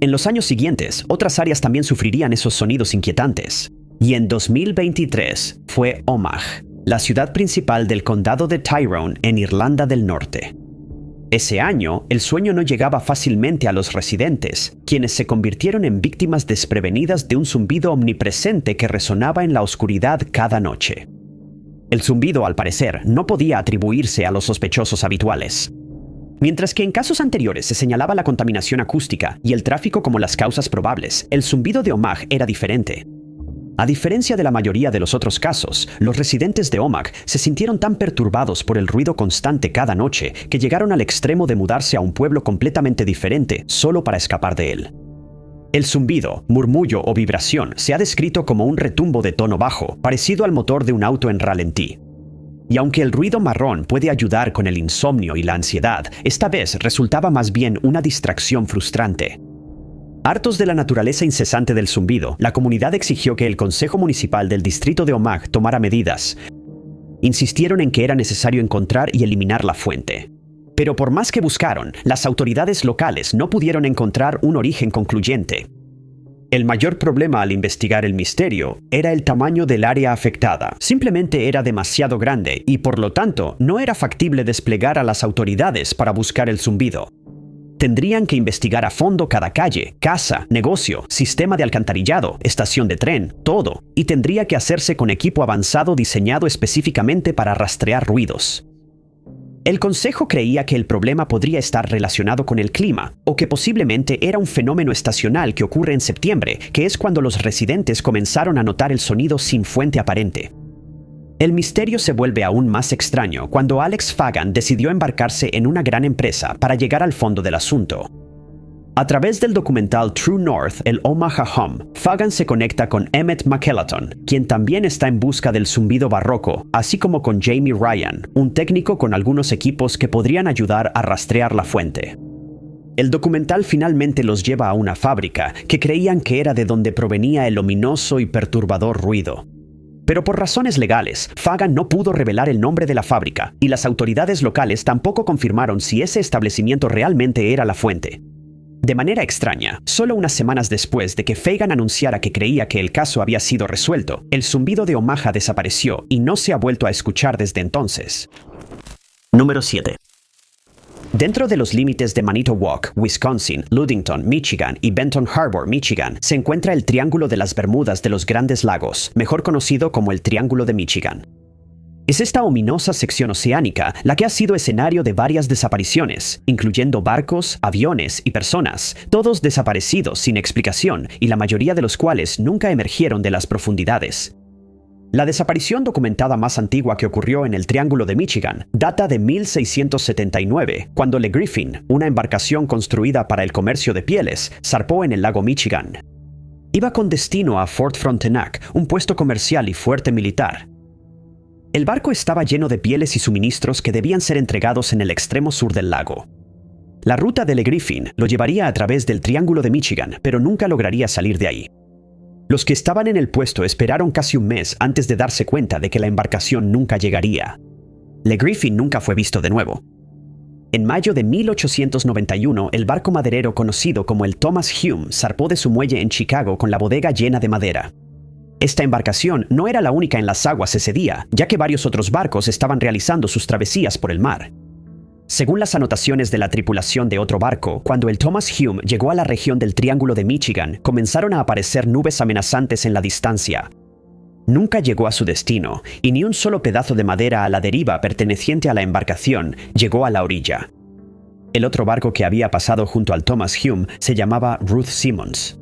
En los años siguientes, otras áreas también sufrirían esos sonidos inquietantes. Y en 2023 fue Omagh, la ciudad principal del condado de Tyrone en Irlanda del Norte. Ese año, el sueño no llegaba fácilmente a los residentes, quienes se convirtieron en víctimas desprevenidas de un zumbido omnipresente que resonaba en la oscuridad cada noche. El zumbido, al parecer, no podía atribuirse a los sospechosos habituales. Mientras que en casos anteriores se señalaba la contaminación acústica y el tráfico como las causas probables, el zumbido de Omagh era diferente. A diferencia de la mayoría de los otros casos, los residentes de Omagh se sintieron tan perturbados por el ruido constante cada noche que llegaron al extremo de mudarse a un pueblo completamente diferente solo para escapar de él. El zumbido, murmullo o vibración se ha descrito como un retumbo de tono bajo, parecido al motor de un auto en ralentí. Y aunque el ruido marrón puede ayudar con el insomnio y la ansiedad, esta vez resultaba más bien una distracción frustrante. Hartos de la naturaleza incesante del zumbido, la comunidad exigió que el Consejo Municipal del Distrito de Omagh tomara medidas. Insistieron en que era necesario encontrar y eliminar la fuente. Pero por más que buscaron, las autoridades locales no pudieron encontrar un origen concluyente. El mayor problema al investigar el misterio era el tamaño del área afectada. Simplemente era demasiado grande y, por lo tanto, no era factible desplegar a las autoridades para buscar el zumbido. Tendrían que investigar a fondo cada calle, casa, negocio, sistema de alcantarillado, estación de tren, todo, y tendría que hacerse con equipo avanzado diseñado específicamente para rastrear ruidos. El consejo creía que el problema podría estar relacionado con el clima, o que posiblemente era un fenómeno estacional que ocurre en septiembre, que es cuando los residentes comenzaron a notar el sonido sin fuente aparente. El misterio se vuelve aún más extraño cuando Alex Fagan decidió embarcarse en una gran empresa para llegar al fondo del asunto. A través del documental True North, el Omaha Hum, Fagan se conecta con Emmett McElhatton, quien también está en busca del zumbido barroco, así como con Jamie Ryan, un técnico con algunos equipos que podrían ayudar a rastrear la fuente. El documental finalmente los lleva a una fábrica que creían que era de donde provenía el ominoso y perturbador ruido. Pero por razones legales, Fagan no pudo revelar el nombre de la fábrica, y las autoridades locales tampoco confirmaron si ese establecimiento realmente era la fuente. De manera extraña, solo unas semanas después de que Fagan anunciara que creía que el caso había sido resuelto, el zumbido de Omaha desapareció y no se ha vuelto a escuchar desde entonces. Número 7. Dentro de los límites de Manitowoc, Wisconsin, Ludington, Michigan y Benton Harbor, Michigan, se encuentra el Triángulo de las Bermudas de los Grandes Lagos, mejor conocido como el Triángulo de Michigan. Es esta ominosa sección oceánica la que ha sido escenario de varias desapariciones, incluyendo barcos, aviones y personas, todos desaparecidos sin explicación y la mayoría de los cuales nunca emergieron de las profundidades. La desaparición documentada más antigua que ocurrió en el Triángulo de Michigan data de 1679, cuando Le Griffin, una embarcación construida para el comercio de pieles, zarpó en el lago Michigan. Iba con destino a Fort Frontenac, un puesto comercial y fuerte militar. El barco estaba lleno de pieles y suministros que debían ser entregados en el extremo sur del lago. La ruta de Le Griffin lo llevaría a través del Triángulo de Michigan, pero nunca lograría salir de ahí. Los que estaban en el puesto esperaron casi un mes antes de darse cuenta de que la embarcación nunca llegaría. Le Griffin nunca fue visto de nuevo. En mayo de 1891, el barco maderero conocido como el Thomas Hume zarpó de su muelle en Chicago con la bodega llena de madera. Esta embarcación no era la única en las aguas ese día, ya que varios otros barcos estaban realizando sus travesías por el mar. Según las anotaciones de la tripulación de otro barco, cuando el Thomas Hume llegó a la región del Triángulo de Michigan, comenzaron a aparecer nubes amenazantes en la distancia. Nunca llegó a su destino, y ni un solo pedazo de madera a la deriva perteneciente a la embarcación llegó a la orilla. El otro barco que había pasado junto al Thomas Hume se llamaba Ruth Simmons.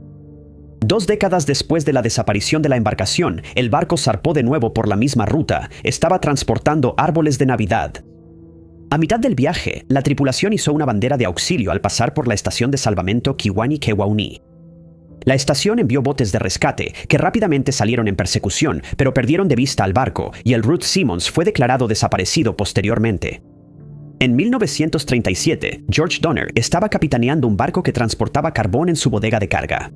2 décadas después de la desaparición de la embarcación, el barco zarpó de nuevo por la misma ruta. Estaba transportando árboles de Navidad. A mitad del viaje, la tripulación hizo una bandera de auxilio al pasar por la estación de salvamento Kewaunee. La estación envió botes de rescate, que rápidamente salieron en persecución, pero perdieron de vista al barco, y el Ruth Simmons fue declarado desaparecido posteriormente. En 1937, George Donner estaba capitaneando un barco que transportaba carbón en su bodega de carga.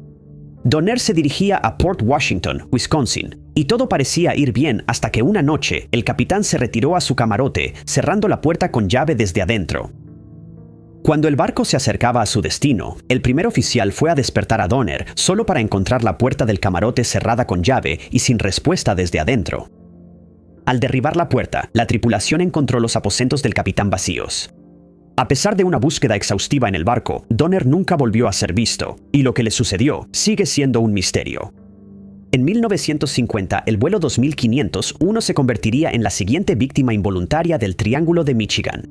Donner se dirigía a Port Washington, Wisconsin, y todo parecía ir bien hasta que una noche el capitán se retiró a su camarote, cerrando la puerta con llave desde adentro. Cuando el barco se acercaba a su destino, el primer oficial fue a despertar a Donner solo para encontrar la puerta del camarote cerrada con llave y sin respuesta desde adentro. Al derribar la puerta, la tripulación encontró los aposentos del capitán vacíos. A pesar de una búsqueda exhaustiva en el barco, Donner nunca volvió a ser visto, y lo que le sucedió sigue siendo un misterio. En 1950, el vuelo 2501 se convertiría en la siguiente víctima involuntaria del Triángulo de Michigan.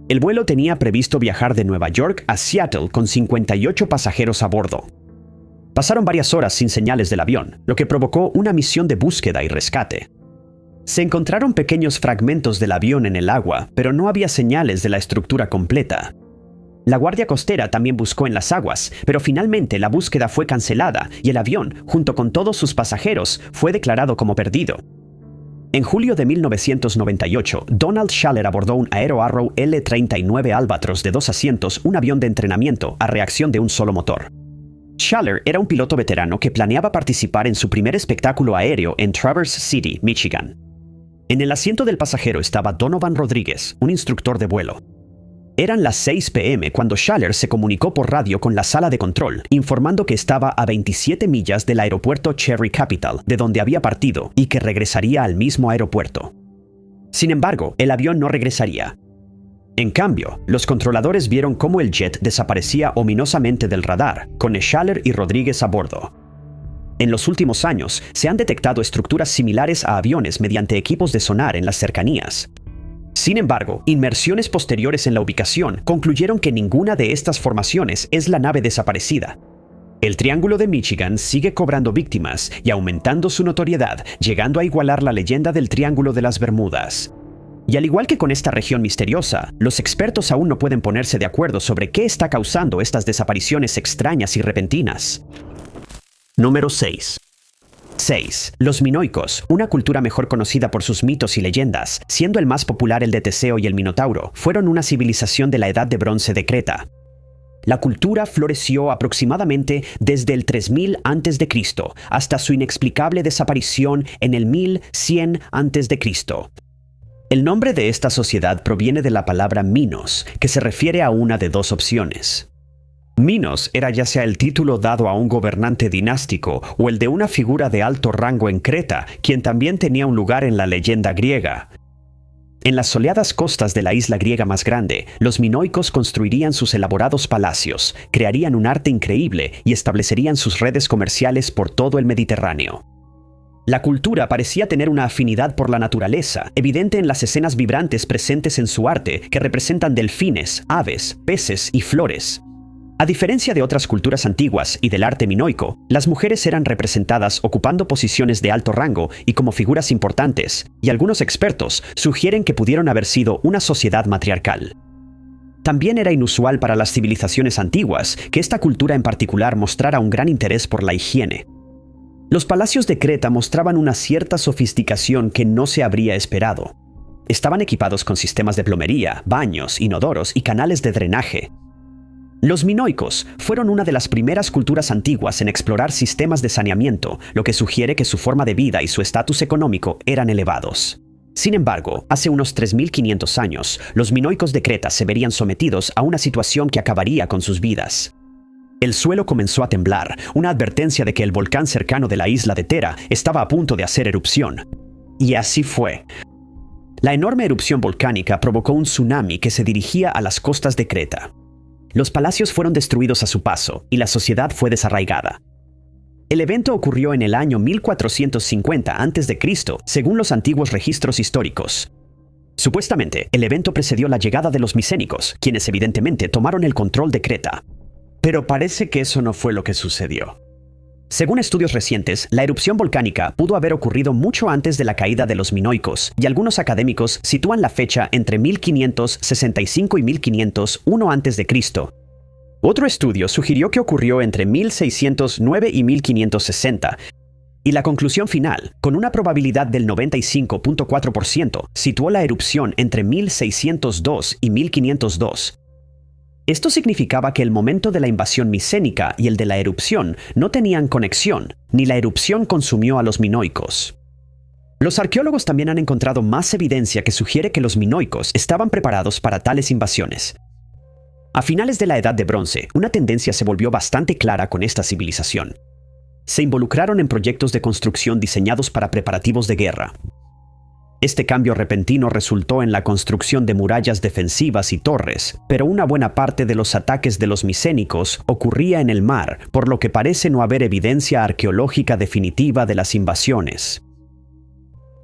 El vuelo tenía previsto viajar de Nueva York a Seattle con 58 pasajeros a bordo. Pasaron varias horas sin señales del avión, lo que provocó una misión de búsqueda y rescate. Se encontraron pequeños fragmentos del avión en el agua, pero no había señales de la estructura completa. La Guardia Costera también buscó en las aguas, pero finalmente la búsqueda fue cancelada y el avión, junto con todos sus pasajeros, fue declarado como perdido. En julio de 1998, Donald Schaller abordó un Aero Arrow L-39 Albatros de 2 asientos, un avión de entrenamiento a reacción de un solo motor. Schaller era un piloto veterano que planeaba participar en su primer espectáculo aéreo en Traverse City, Michigan. En el asiento del pasajero estaba Donovan Rodríguez, un instructor de vuelo. Eran las 6 p.m. cuando Schaller se comunicó por radio con la sala de control, informando que estaba a 27 millas del aeropuerto Cherry Capital, de donde había partido, y que regresaría al mismo aeropuerto. Sin embargo, el avión no regresaría. En cambio, los controladores vieron cómo el jet desaparecía ominosamente del radar, con Schaller y Rodríguez a bordo. En los últimos años, se han detectado estructuras similares a aviones mediante equipos de sonar en las cercanías. Sin embargo, inmersiones posteriores en la ubicación concluyeron que ninguna de estas formaciones es la nave desaparecida. El Triángulo de Michigan sigue cobrando víctimas y aumentando su notoriedad, llegando a igualar la leyenda del Triángulo de las Bermudas. Y al igual que con esta región misteriosa, los expertos aún no pueden ponerse de acuerdo sobre qué está causando estas desapariciones extrañas y repentinas. Número 6. 6. Los minoicos, una cultura mejor conocida por sus mitos y leyendas, siendo el más popular el de Teseo y el Minotauro, fueron una civilización de la Edad de Bronce de Creta. La cultura floreció aproximadamente desde el 3000 a.C. hasta su inexplicable desaparición en el 1100 a.C. El nombre de esta sociedad proviene de la palabra Minos, que se refiere a una de dos opciones. Minos era ya sea el título dado a un gobernante dinástico o el de una figura de alto rango en Creta, quien también tenía un lugar en la leyenda griega. En las soleadas costas de la isla griega más grande, los minoicos construirían sus elaborados palacios, crearían un arte increíble y establecerían sus redes comerciales por todo el Mediterráneo. La cultura parecía tener una afinidad por la naturaleza, evidente en las escenas vibrantes presentes en su arte que representan delfines, aves, peces y flores. A diferencia de otras culturas antiguas y del arte minoico, las mujeres eran representadas ocupando posiciones de alto rango y como figuras importantes, y algunos expertos sugieren que pudieron haber sido una sociedad matriarcal. También era inusual para las civilizaciones antiguas que esta cultura en particular mostrara un gran interés por la higiene. Los palacios de Creta mostraban una cierta sofisticación que no se habría esperado. Estaban equipados con sistemas de plomería, baños, inodoros y canales de drenaje. Los minoicos fueron una de las primeras culturas antiguas en explorar sistemas de saneamiento, lo que sugiere que su forma de vida y su estatus económico eran elevados. Sin embargo, hace unos 3500 años, los minoicos de Creta se verían sometidos a una situación que acabaría con sus vidas. El suelo comenzó a temblar, una advertencia de que el volcán cercano de la isla de Tera estaba a punto de hacer erupción. Y así fue. La enorme erupción volcánica provocó un tsunami que se dirigía a las costas de Creta. Los palacios fueron destruidos a su paso y la sociedad fue desarraigada. El evento ocurrió en el año 1450 a.C., según los antiguos registros históricos. Supuestamente, el evento precedió la llegada de los micénicos, quienes evidentemente tomaron el control de Creta. Pero parece que eso no fue lo que sucedió. Según estudios recientes, la erupción volcánica pudo haber ocurrido mucho antes de la caída de los minoicos, y algunos académicos sitúan la fecha entre 1565 y 1501 a.C. Otro estudio sugirió que ocurrió entre 1609 y 1560, y la conclusión final, con una probabilidad del 95.4%, situó la erupción entre 1602 y 1502. Esto significaba que el momento de la invasión micénica y el de la erupción no tenían conexión, ni la erupción consumió a los minoicos. Los arqueólogos también han encontrado más evidencia que sugiere que los minoicos estaban preparados para tales invasiones. A finales de la Edad de Bronce, una tendencia se volvió bastante clara con esta civilización. Se involucraron en proyectos de construcción diseñados para preparativos de guerra. Este cambio repentino resultó en la construcción de murallas defensivas y torres, pero una buena parte de los ataques de los micénicos ocurría en el mar, por lo que parece no haber evidencia arqueológica definitiva de las invasiones.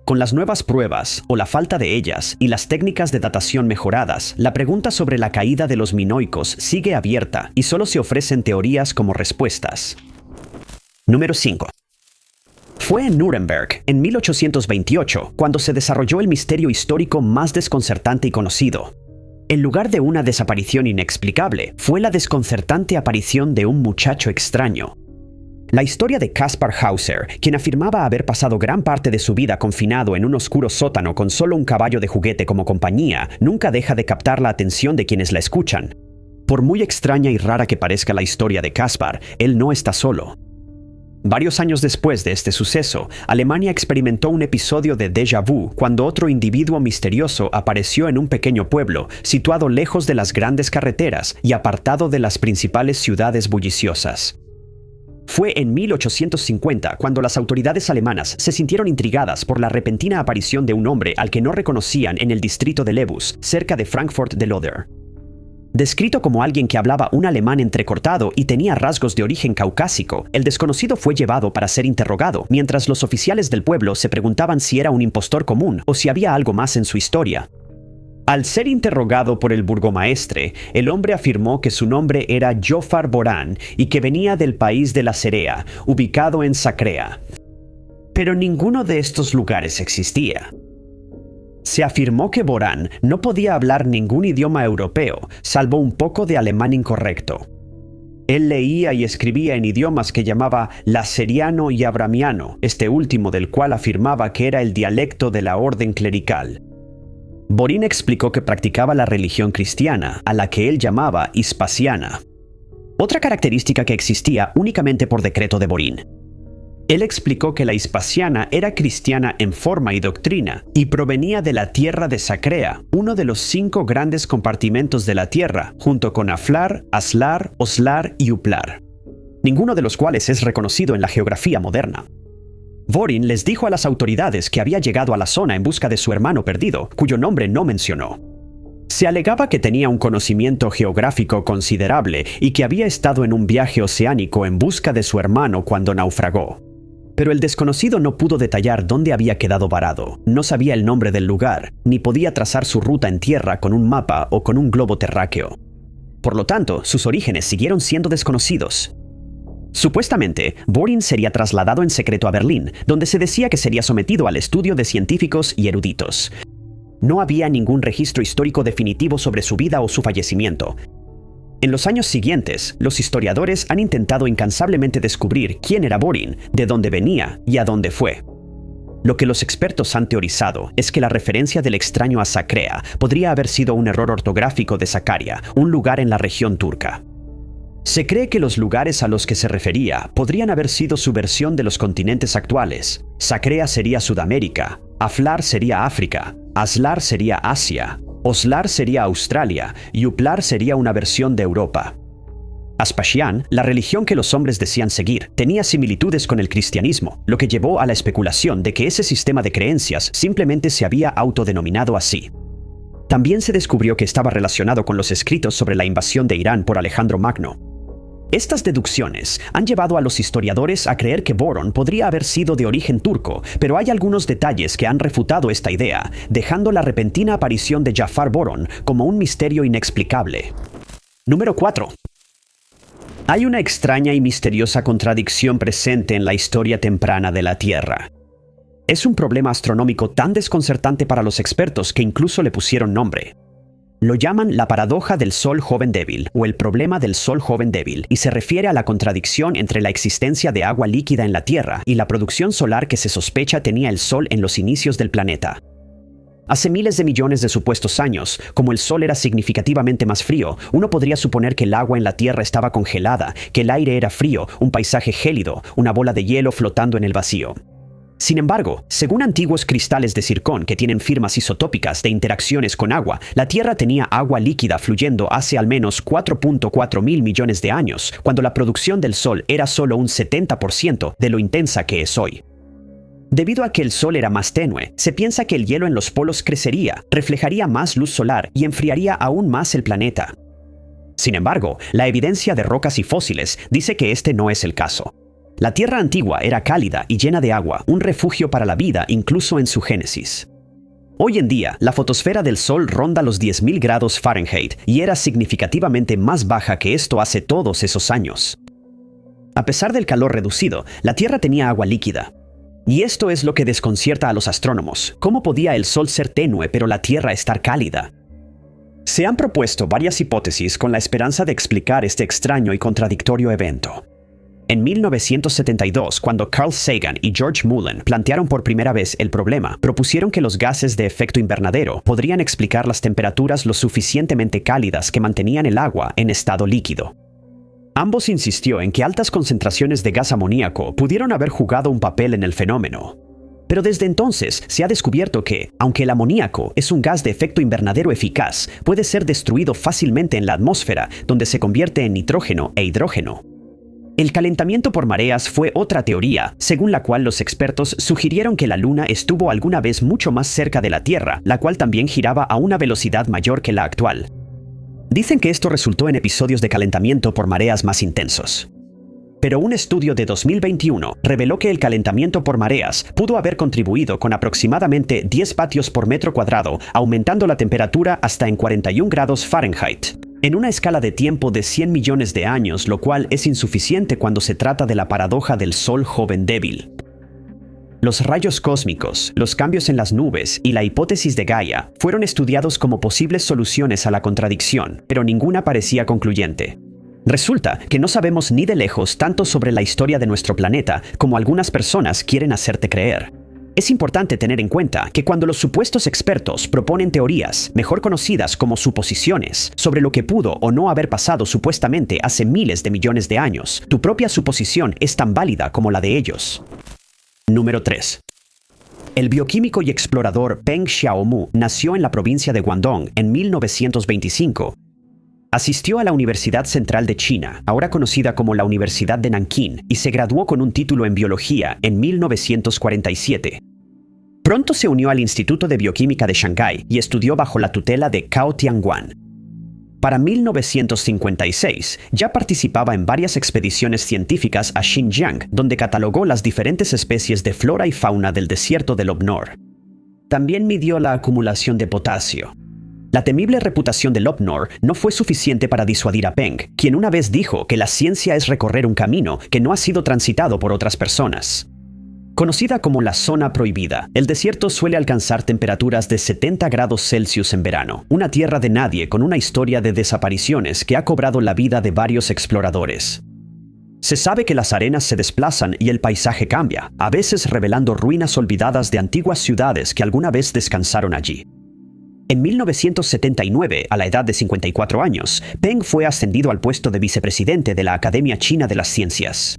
Con las nuevas pruebas, o la falta de ellas, y las técnicas de datación mejoradas, la pregunta sobre la caída de los minoicos sigue abierta y solo se ofrecen teorías como respuestas. Número 5. Fue en Nuremberg, en 1828, cuando se desarrolló el misterio histórico más desconcertante y conocido. En lugar de una desaparición inexplicable, fue la desconcertante aparición de un muchacho extraño. La historia de Kaspar Hauser, quien afirmaba haber pasado gran parte de su vida confinado en un oscuro sótano con solo un caballo de juguete como compañía, nunca deja de captar la atención de quienes la escuchan. Por muy extraña y rara que parezca la historia de Kaspar, él no está solo. Varios años después de este suceso, Alemania experimentó un episodio de déjà vu cuando otro individuo misterioso apareció en un pequeño pueblo, situado lejos de las grandes carreteras y apartado de las principales ciudades bulliciosas. Fue en 1850 cuando las autoridades alemanas se sintieron intrigadas por la repentina aparición de un hombre al que no reconocían en el distrito de Lebus, cerca de Frankfurt del Oder. Descrito como alguien que hablaba un alemán entrecortado y tenía rasgos de origen caucásico, el desconocido fue llevado para ser interrogado, mientras los oficiales del pueblo se preguntaban si era un impostor común o si había algo más en su historia. Al ser interrogado por el burgomaestre, el hombre afirmó que su nombre era Jofar Boran y que venía del país de la Cerea, ubicado en Sacrea. Pero ninguno de estos lugares existía. Se afirmó que Boran no podía hablar ningún idioma europeo, salvo un poco de alemán incorrecto. Él leía y escribía en idiomas que llamaba laceriano y abramiano, este último del cual afirmaba que era el dialecto de la orden clerical. Borin explicó que practicaba la religión cristiana, a la que él llamaba hispasiana. Otra característica que existía únicamente por decreto de Borin. Él explicó que la hispasiana era cristiana en forma y doctrina, y provenía de la tierra de Sacrea, uno de los 5 grandes compartimentos de la tierra, junto con Aflar, Aslar, Oslar y Uplar, ninguno de los cuales es reconocido en la geografía moderna. Borin les dijo a las autoridades que había llegado a la zona en busca de su hermano perdido, cuyo nombre no mencionó. Se alegaba que tenía un conocimiento geográfico considerable y que había estado en un viaje oceánico en busca de su hermano cuando naufragó. Pero el desconocido no pudo detallar dónde había quedado varado, no sabía el nombre del lugar, ni podía trazar su ruta en tierra con un mapa o con un globo terráqueo. Por lo tanto, sus orígenes siguieron siendo desconocidos. Supuestamente, Borin sería trasladado en secreto a Berlín, donde se decía que sería sometido al estudio de científicos y eruditos. No había ningún registro histórico definitivo sobre su vida o su fallecimiento. En los años siguientes, los historiadores han intentado incansablemente descubrir quién era Borin, de dónde venía y a dónde fue. Lo que los expertos han teorizado es que la referencia del extraño a Sacrea podría haber sido un error ortográfico de Sakarya, un lugar en la región turca. Se cree que los lugares a los que se refería podrían haber sido su versión de los continentes actuales. Sacrea sería Sudamérica, Aflar sería África, Aslar sería Asia, Oslar sería Australia y Uplar sería una versión de Europa. Aspasián, la religión que los hombres decían seguir, tenía similitudes con el cristianismo, lo que llevó a la especulación de que ese sistema de creencias simplemente se había autodenominado así. También se descubrió que estaba relacionado con los escritos sobre la invasión de Irán por Alejandro Magno. Estas deducciones han llevado a los historiadores a creer que Boron podría haber sido de origen turco, pero hay algunos detalles que han refutado esta idea, dejando la repentina aparición de Jafar Boron como un misterio inexplicable. Número 4. Hay una extraña y misteriosa contradicción presente en la historia temprana de la Tierra. Es un problema astronómico tan desconcertante para los expertos que incluso le pusieron nombre. Lo llaman la paradoja del Sol joven débil o el problema del Sol joven débil y se refiere a la contradicción entre la existencia de agua líquida en la Tierra y la producción solar que se sospecha tenía el Sol en los inicios del planeta. Hace miles de millones de supuestos años, como el Sol era significativamente más frío, uno podría suponer que el agua en la Tierra estaba congelada, que el aire era frío, un paisaje gélido, una bola de hielo flotando en el vacío. Sin embargo, según antiguos cristales de circón que tienen firmas isotópicas de interacciones con agua, la Tierra tenía agua líquida fluyendo hace al menos 4.4 mil millones de años, cuando la producción del Sol era solo un 70% de lo intensa que es hoy. Debido a que el Sol era más tenue, se piensa que el hielo en los polos crecería, reflejaría más luz solar y enfriaría aún más el planeta. Sin embargo, la evidencia de rocas y fósiles dice que este no es el caso. La Tierra antigua era cálida y llena de agua, un refugio para la vida incluso en su génesis. Hoy en día, la fotosfera del Sol ronda los 10.000 grados Fahrenheit y era significativamente más baja que esto hace todos esos años. A pesar del calor reducido, la Tierra tenía agua líquida. Y esto es lo que desconcierta a los astrónomos. ¿Cómo podía el Sol ser tenue pero la Tierra estar cálida? Se han propuesto varias hipótesis con la esperanza de explicar este extraño y contradictorio evento. En 1972, cuando Carl Sagan y George Mullen plantearon por primera vez el problema, propusieron que los gases de efecto invernadero podrían explicar las temperaturas lo suficientemente cálidas que mantenían el agua en estado líquido. Ambos insistió en que altas concentraciones de gas amoníaco pudieron haber jugado un papel en el fenómeno. Pero desde entonces se ha descubierto que, aunque el amoníaco es un gas de efecto invernadero eficaz, puede ser destruido fácilmente en la atmósfera, donde se convierte en nitrógeno e hidrógeno. El calentamiento por mareas fue otra teoría, según la cual los expertos sugirieron que la Luna estuvo alguna vez mucho más cerca de la Tierra, la cual también giraba a una velocidad mayor que la actual. Dicen que esto resultó en episodios de calentamiento por mareas más intensos. Pero un estudio de 2021 reveló que el calentamiento por mareas pudo haber contribuido con aproximadamente 10 vatios por metro cuadrado, aumentando la temperatura hasta en 41 grados Fahrenheit. En una escala de tiempo de 100 millones de años, lo cual es insuficiente cuando se trata de la paradoja del Sol joven débil. Los rayos cósmicos, los cambios en las nubes y la hipótesis de Gaia fueron estudiados como posibles soluciones a la contradicción, pero ninguna parecía concluyente. Resulta que no sabemos ni de lejos tanto sobre la historia de nuestro planeta como algunas personas quieren hacerte creer. Es importante tener en cuenta que cuando los supuestos expertos proponen teorías, mejor conocidas como suposiciones, sobre lo que pudo o no haber pasado supuestamente hace miles de millones de años, tu propia suposición es tan válida como la de ellos. Número 3. El bioquímico y explorador Peng Xiaomu nació en la provincia de Guangdong en 1925. Asistió a la Universidad Central de China, ahora conocida como la Universidad de Nankín, y se graduó con un título en biología en 1947. Pronto se unió al Instituto de Bioquímica de Shanghái y estudió bajo la tutela de Cao Tianguan. Para 1956, ya participaba en varias expediciones científicas a Xinjiang, donde catalogó las diferentes especies de flora y fauna del desierto del Lopnor. También midió la acumulación de potasio. La temible reputación de Lopnor no fue suficiente para disuadir a Peng, quien una vez dijo que la ciencia es recorrer un camino que no ha sido transitado por otras personas. Conocida como la zona prohibida, el desierto suele alcanzar temperaturas de 70 grados Celsius en verano, una tierra de nadie con una historia de desapariciones que ha cobrado la vida de varios exploradores. Se sabe que las arenas se desplazan y el paisaje cambia, a veces revelando ruinas olvidadas de antiguas ciudades que alguna vez descansaron allí. En 1979, a la edad de 54 años, Peng fue ascendido al puesto de vicepresidente de la Academia China de las Ciencias.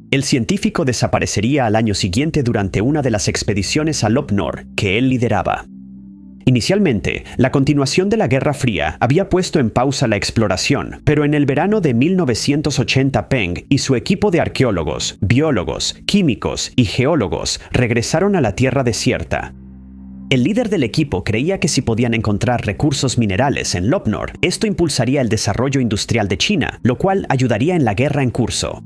El científico desaparecería al año siguiente durante una de las expediciones a Lopnor que él lideraba. Inicialmente, la continuación de la Guerra Fría había puesto en pausa la exploración, pero en el verano de 1980 Peng y su equipo de arqueólogos, biólogos, químicos y geólogos regresaron a la tierra desierta. El líder del equipo creía que si podían encontrar recursos minerales en Lopnor, esto impulsaría el desarrollo industrial de China, lo cual ayudaría en la guerra en curso.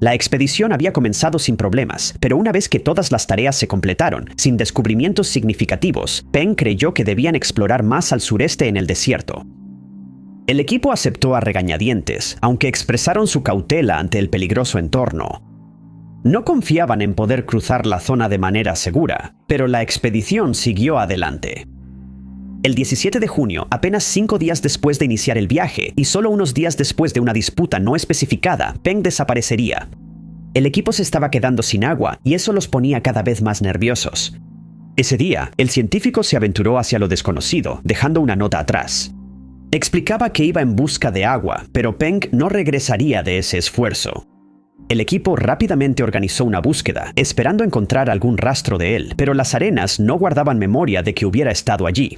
La expedición había comenzado sin problemas, pero una vez que todas las tareas se completaron, sin descubrimientos significativos, Peng creyó que debían explorar más al sureste en el desierto. El equipo aceptó a regañadientes, aunque expresaron su cautela ante el peligroso entorno. No confiaban en poder cruzar la zona de manera segura, pero la expedición siguió adelante. El 17 de junio, apenas 5 días después de iniciar el viaje y solo unos días después de una disputa no especificada, Peng desaparecería. El equipo se estaba quedando sin agua y eso los ponía cada vez más nerviosos. Ese día, el científico se aventuró hacia lo desconocido, dejando una nota atrás. Explicaba que iba en busca de agua, pero Peng no regresaría de ese esfuerzo. El equipo rápidamente organizó una búsqueda, esperando encontrar algún rastro de él, pero las arenas no guardaban memoria de que hubiera estado allí.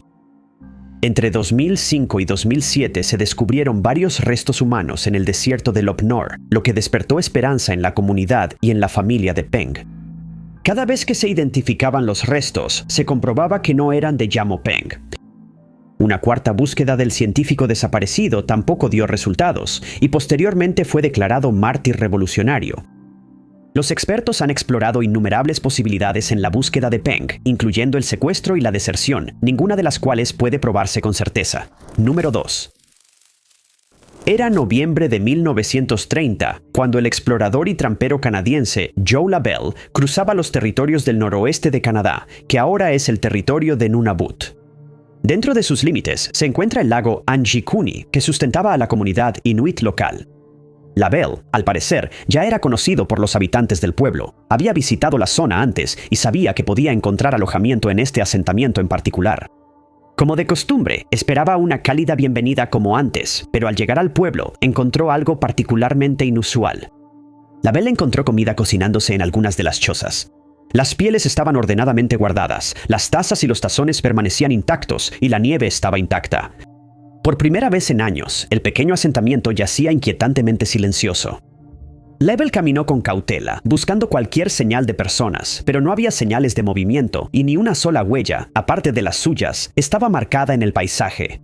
Entre 2005 y 2007 se descubrieron varios restos humanos en el desierto de Lopnor, lo que despertó esperanza en la comunidad y en la familia de Peng. Cada vez que se identificaban los restos, se comprobaba que no eran de Yamo Peng. Una cuarta búsqueda del científico desaparecido tampoco dio resultados, y posteriormente fue declarado mártir revolucionario. Los expertos han explorado innumerables posibilidades en la búsqueda de Peng, incluyendo el secuestro y la deserción, ninguna de las cuales puede probarse con certeza. Número 2. Era noviembre de 1930, cuando el explorador y trampero canadiense Joe Labelle cruzaba los territorios del noroeste de Canadá, que ahora es el territorio de Nunavut. Dentro de sus límites se encuentra el lago Anjikuni, que sustentaba a la comunidad inuit local. Labelle, al parecer, ya era conocido por los habitantes del pueblo. Había visitado la zona antes y sabía que podía encontrar alojamiento en este asentamiento en particular. Como de costumbre, esperaba una cálida bienvenida como antes, pero al llegar al pueblo, encontró algo particularmente inusual. Labelle encontró comida cocinándose en algunas de las chozas. Las pieles estaban ordenadamente guardadas, las tazas y los tazones permanecían intactos y la nieve estaba intacta. Por primera vez en años, el pequeño asentamiento yacía inquietantemente silencioso. Labelle caminó con cautela, buscando cualquier señal de personas, pero no había señales de movimiento y ni una sola huella, aparte de las suyas, estaba marcada en el paisaje.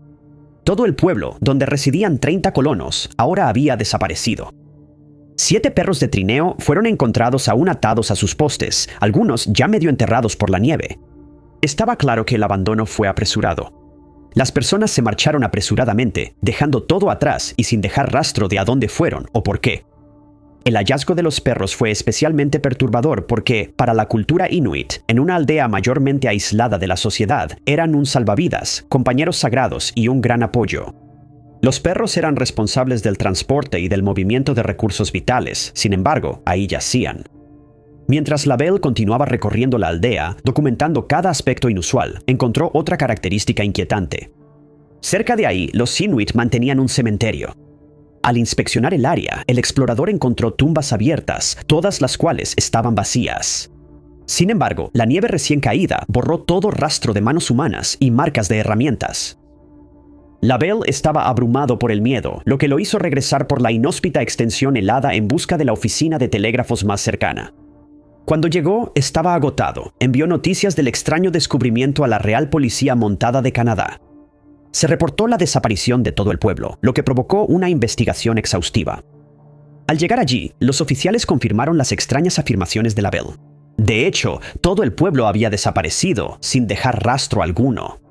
Todo el pueblo, donde residían 30 colonos, ahora había desaparecido. 7 perros de trineo fueron encontrados aún atados a sus postes, algunos ya medio enterrados por la nieve. Estaba claro que el abandono fue apresurado. Las personas se marcharon apresuradamente, dejando todo atrás y sin dejar rastro de a dónde fueron o por qué. El hallazgo de los perros fue especialmente perturbador porque, para la cultura inuit, en una aldea mayormente aislada de la sociedad, eran un salvavidas, compañeros sagrados y un gran apoyo. Los perros eran responsables del transporte y del movimiento de recursos vitales, sin embargo, ahí yacían. Mientras Lavelle continuaba recorriendo la aldea, documentando cada aspecto inusual, encontró otra característica inquietante. Cerca de ahí, los Inuit mantenían un cementerio. Al inspeccionar el área, el explorador encontró tumbas abiertas, todas las cuales estaban vacías. Sin embargo, la nieve recién caída borró todo rastro de manos humanas y marcas de herramientas. Lavelle estaba abrumado por el miedo, lo que lo hizo regresar por la inhóspita extensión helada en busca de la oficina de telégrafos más cercana. Cuando llegó, estaba agotado. Envió noticias del extraño descubrimiento a la Real Policía Montada de Canadá. Se reportó la desaparición de todo el pueblo, lo que provocó una investigación exhaustiva. Al llegar allí, los oficiales confirmaron las extrañas afirmaciones de Lavelle. De hecho, todo el pueblo había desaparecido, sin dejar rastro alguno.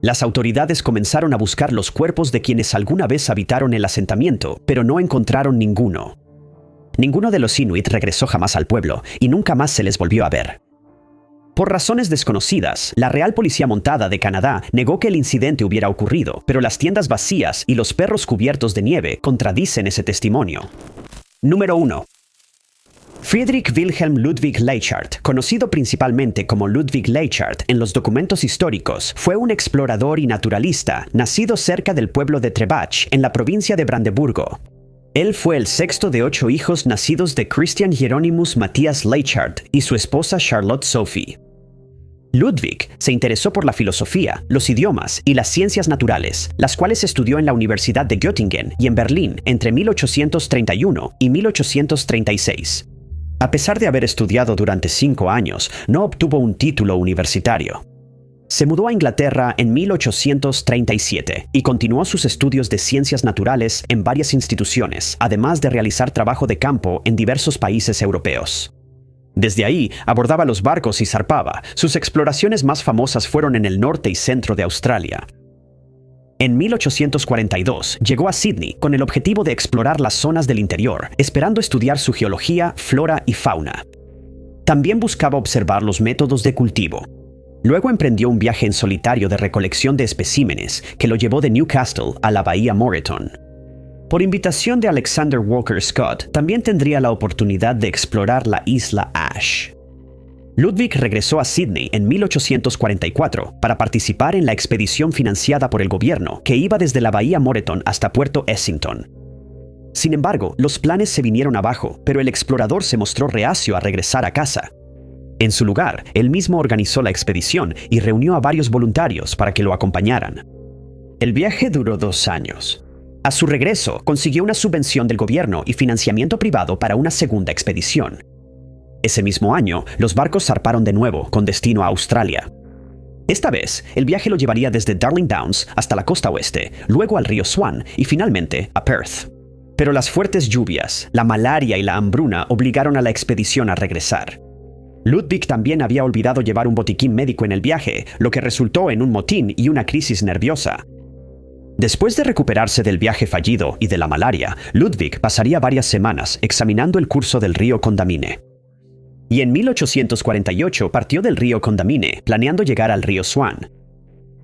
Las autoridades comenzaron a buscar los cuerpos de quienes alguna vez habitaron el asentamiento, pero no encontraron ninguno. Ninguno de los Inuit regresó jamás al pueblo, y nunca más se les volvió a ver. Por razones desconocidas, la Real Policía Montada de Canadá negó que el incidente hubiera ocurrido, pero las tiendas vacías y los perros cubiertos de nieve contradicen ese testimonio. Número 1. Friedrich Wilhelm Ludwig Leichhardt, conocido principalmente como Ludwig Leichhardt en los documentos históricos, fue un explorador y naturalista, nacido cerca del pueblo de Trebach, en la provincia de Brandeburgo. Él fue el sexto de 8 hijos nacidos de Christian Hieronymus Matthias Leichhardt y su esposa Charlotte Sophie. Ludwig se interesó por la filosofía, los idiomas y las ciencias naturales, las cuales estudió en la Universidad de Göttingen y en Berlín entre 1831 y 1836. A pesar de haber estudiado durante 5 años, no obtuvo un título universitario. Se mudó a Inglaterra en 1837 y continuó sus estudios de ciencias naturales en varias instituciones, además de realizar trabajo de campo en diversos países europeos. Desde ahí, abordaba los barcos y zarpaba. Sus exploraciones más famosas fueron en el norte y centro de Australia. En 1842 llegó a Sydney con el objetivo de explorar las zonas del interior, esperando estudiar su geología, flora y fauna. También buscaba observar los métodos de cultivo. Luego emprendió un viaje en solitario de recolección de especímenes que lo llevó de Newcastle a la bahía Moreton. Por invitación de Alexander Walker Scott, también tendría la oportunidad de explorar la isla Ash. Ludwig regresó a Sydney en 1844 para participar en la expedición financiada por el gobierno que iba desde la bahía Moreton hasta Puerto Essington. Sin embargo, los planes se vinieron abajo, pero el explorador se mostró reacio a regresar a casa. En su lugar, él mismo organizó la expedición y reunió a varios voluntarios para que lo acompañaran. El viaje duró 2 años. A su regreso, consiguió una subvención del gobierno y financiamiento privado para una segunda expedición. Ese mismo año, los barcos zarparon de nuevo con destino a Australia. Esta vez, el viaje lo llevaría desde Darling Downs hasta la costa oeste, luego al río Swan y finalmente a Perth. Pero las fuertes lluvias, la malaria y la hambruna obligaron a la expedición a regresar. Ludwig también había olvidado llevar un botiquín médico en el viaje, lo que resultó en un motín y una crisis nerviosa. Después de recuperarse del viaje fallido y de la malaria, Ludwig pasaría varias semanas examinando el curso del río Condamine. Y en 1848 partió del río Condamine, planeando llegar al río Swan.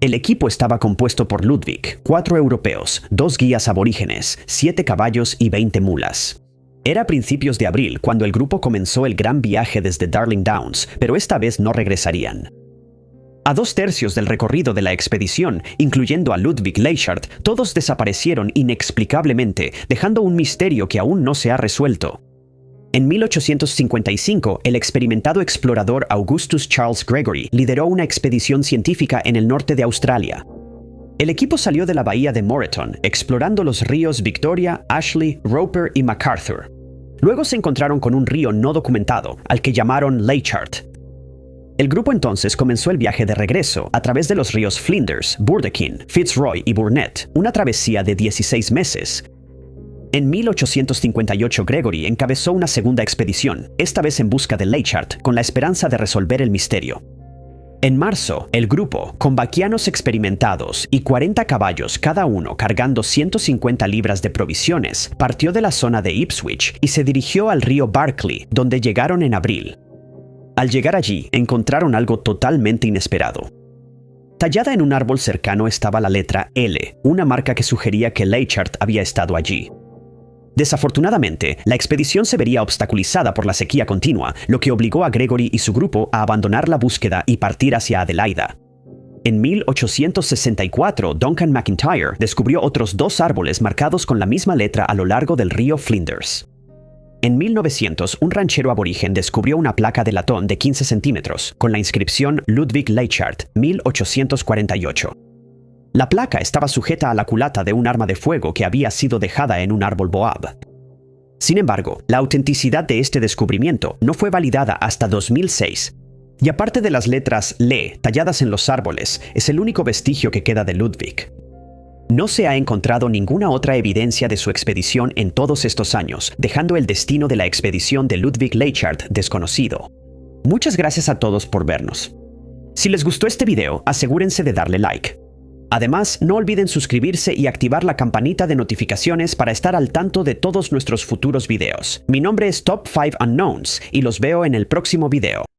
El equipo estaba compuesto por Ludwig, 4 europeos, 2 guías aborígenes, 7 caballos y 20 mulas. Era principios de abril cuando el grupo comenzó el gran viaje desde Darling Downs, pero esta vez no regresarían. A 2/3 del recorrido de la expedición, incluyendo a Ludwig Leichhardt, todos desaparecieron inexplicablemente, dejando un misterio que aún no se ha resuelto. En 1855, el experimentado explorador Augustus Charles Gregory lideró una expedición científica en el norte de Australia. El equipo salió de la bahía de Moreton, explorando los ríos Victoria, Ashley, Roper y MacArthur. Luego se encontraron con un río no documentado, al que llamaron Leichhardt. El grupo entonces comenzó el viaje de regreso a través de los ríos Flinders, Burdekin, Fitzroy y Burnett, una travesía de 16 meses. En 1858 Gregory encabezó una segunda expedición, esta vez en busca de Leichhardt, con la esperanza de resolver el misterio. En marzo, el grupo, con vaquianos experimentados y 40 caballos cada uno cargando 150 libras de provisiones, partió de la zona de Ipswich y se dirigió al río Barkley, donde llegaron en abril. Al llegar allí, encontraron algo totalmente inesperado. Tallada en un árbol cercano estaba la letra L, una marca que sugería que Leichhardt había estado allí. Desafortunadamente, la expedición se vería obstaculizada por la sequía continua, lo que obligó a Gregory y su grupo a abandonar la búsqueda y partir hacia Adelaida. En 1864, Duncan McIntyre descubrió otros 2 árboles marcados con la misma letra a lo largo del río Flinders. En 1900, un ranchero aborigen descubrió una placa de latón de 15 centímetros, con la inscripción Ludwig Leichhardt, 1848. La placa estaba sujeta a la culata de un arma de fuego que había sido dejada en un árbol boab. Sin embargo, la autenticidad de este descubrimiento no fue validada hasta 2006, y aparte de las letras Le talladas en los árboles, es el único vestigio que queda de Ludwig. No se ha encontrado ninguna otra evidencia de su expedición en todos estos años, dejando el destino de la expedición de Ludwig Leichhardt desconocido. Muchas gracias a todos por vernos. Si les gustó este video, asegúrense de darle like. Además, no olviden suscribirse y activar la campanita de notificaciones para estar al tanto de todos nuestros futuros videos. Mi nombre es Top 5 Unknowns y los veo en el próximo video.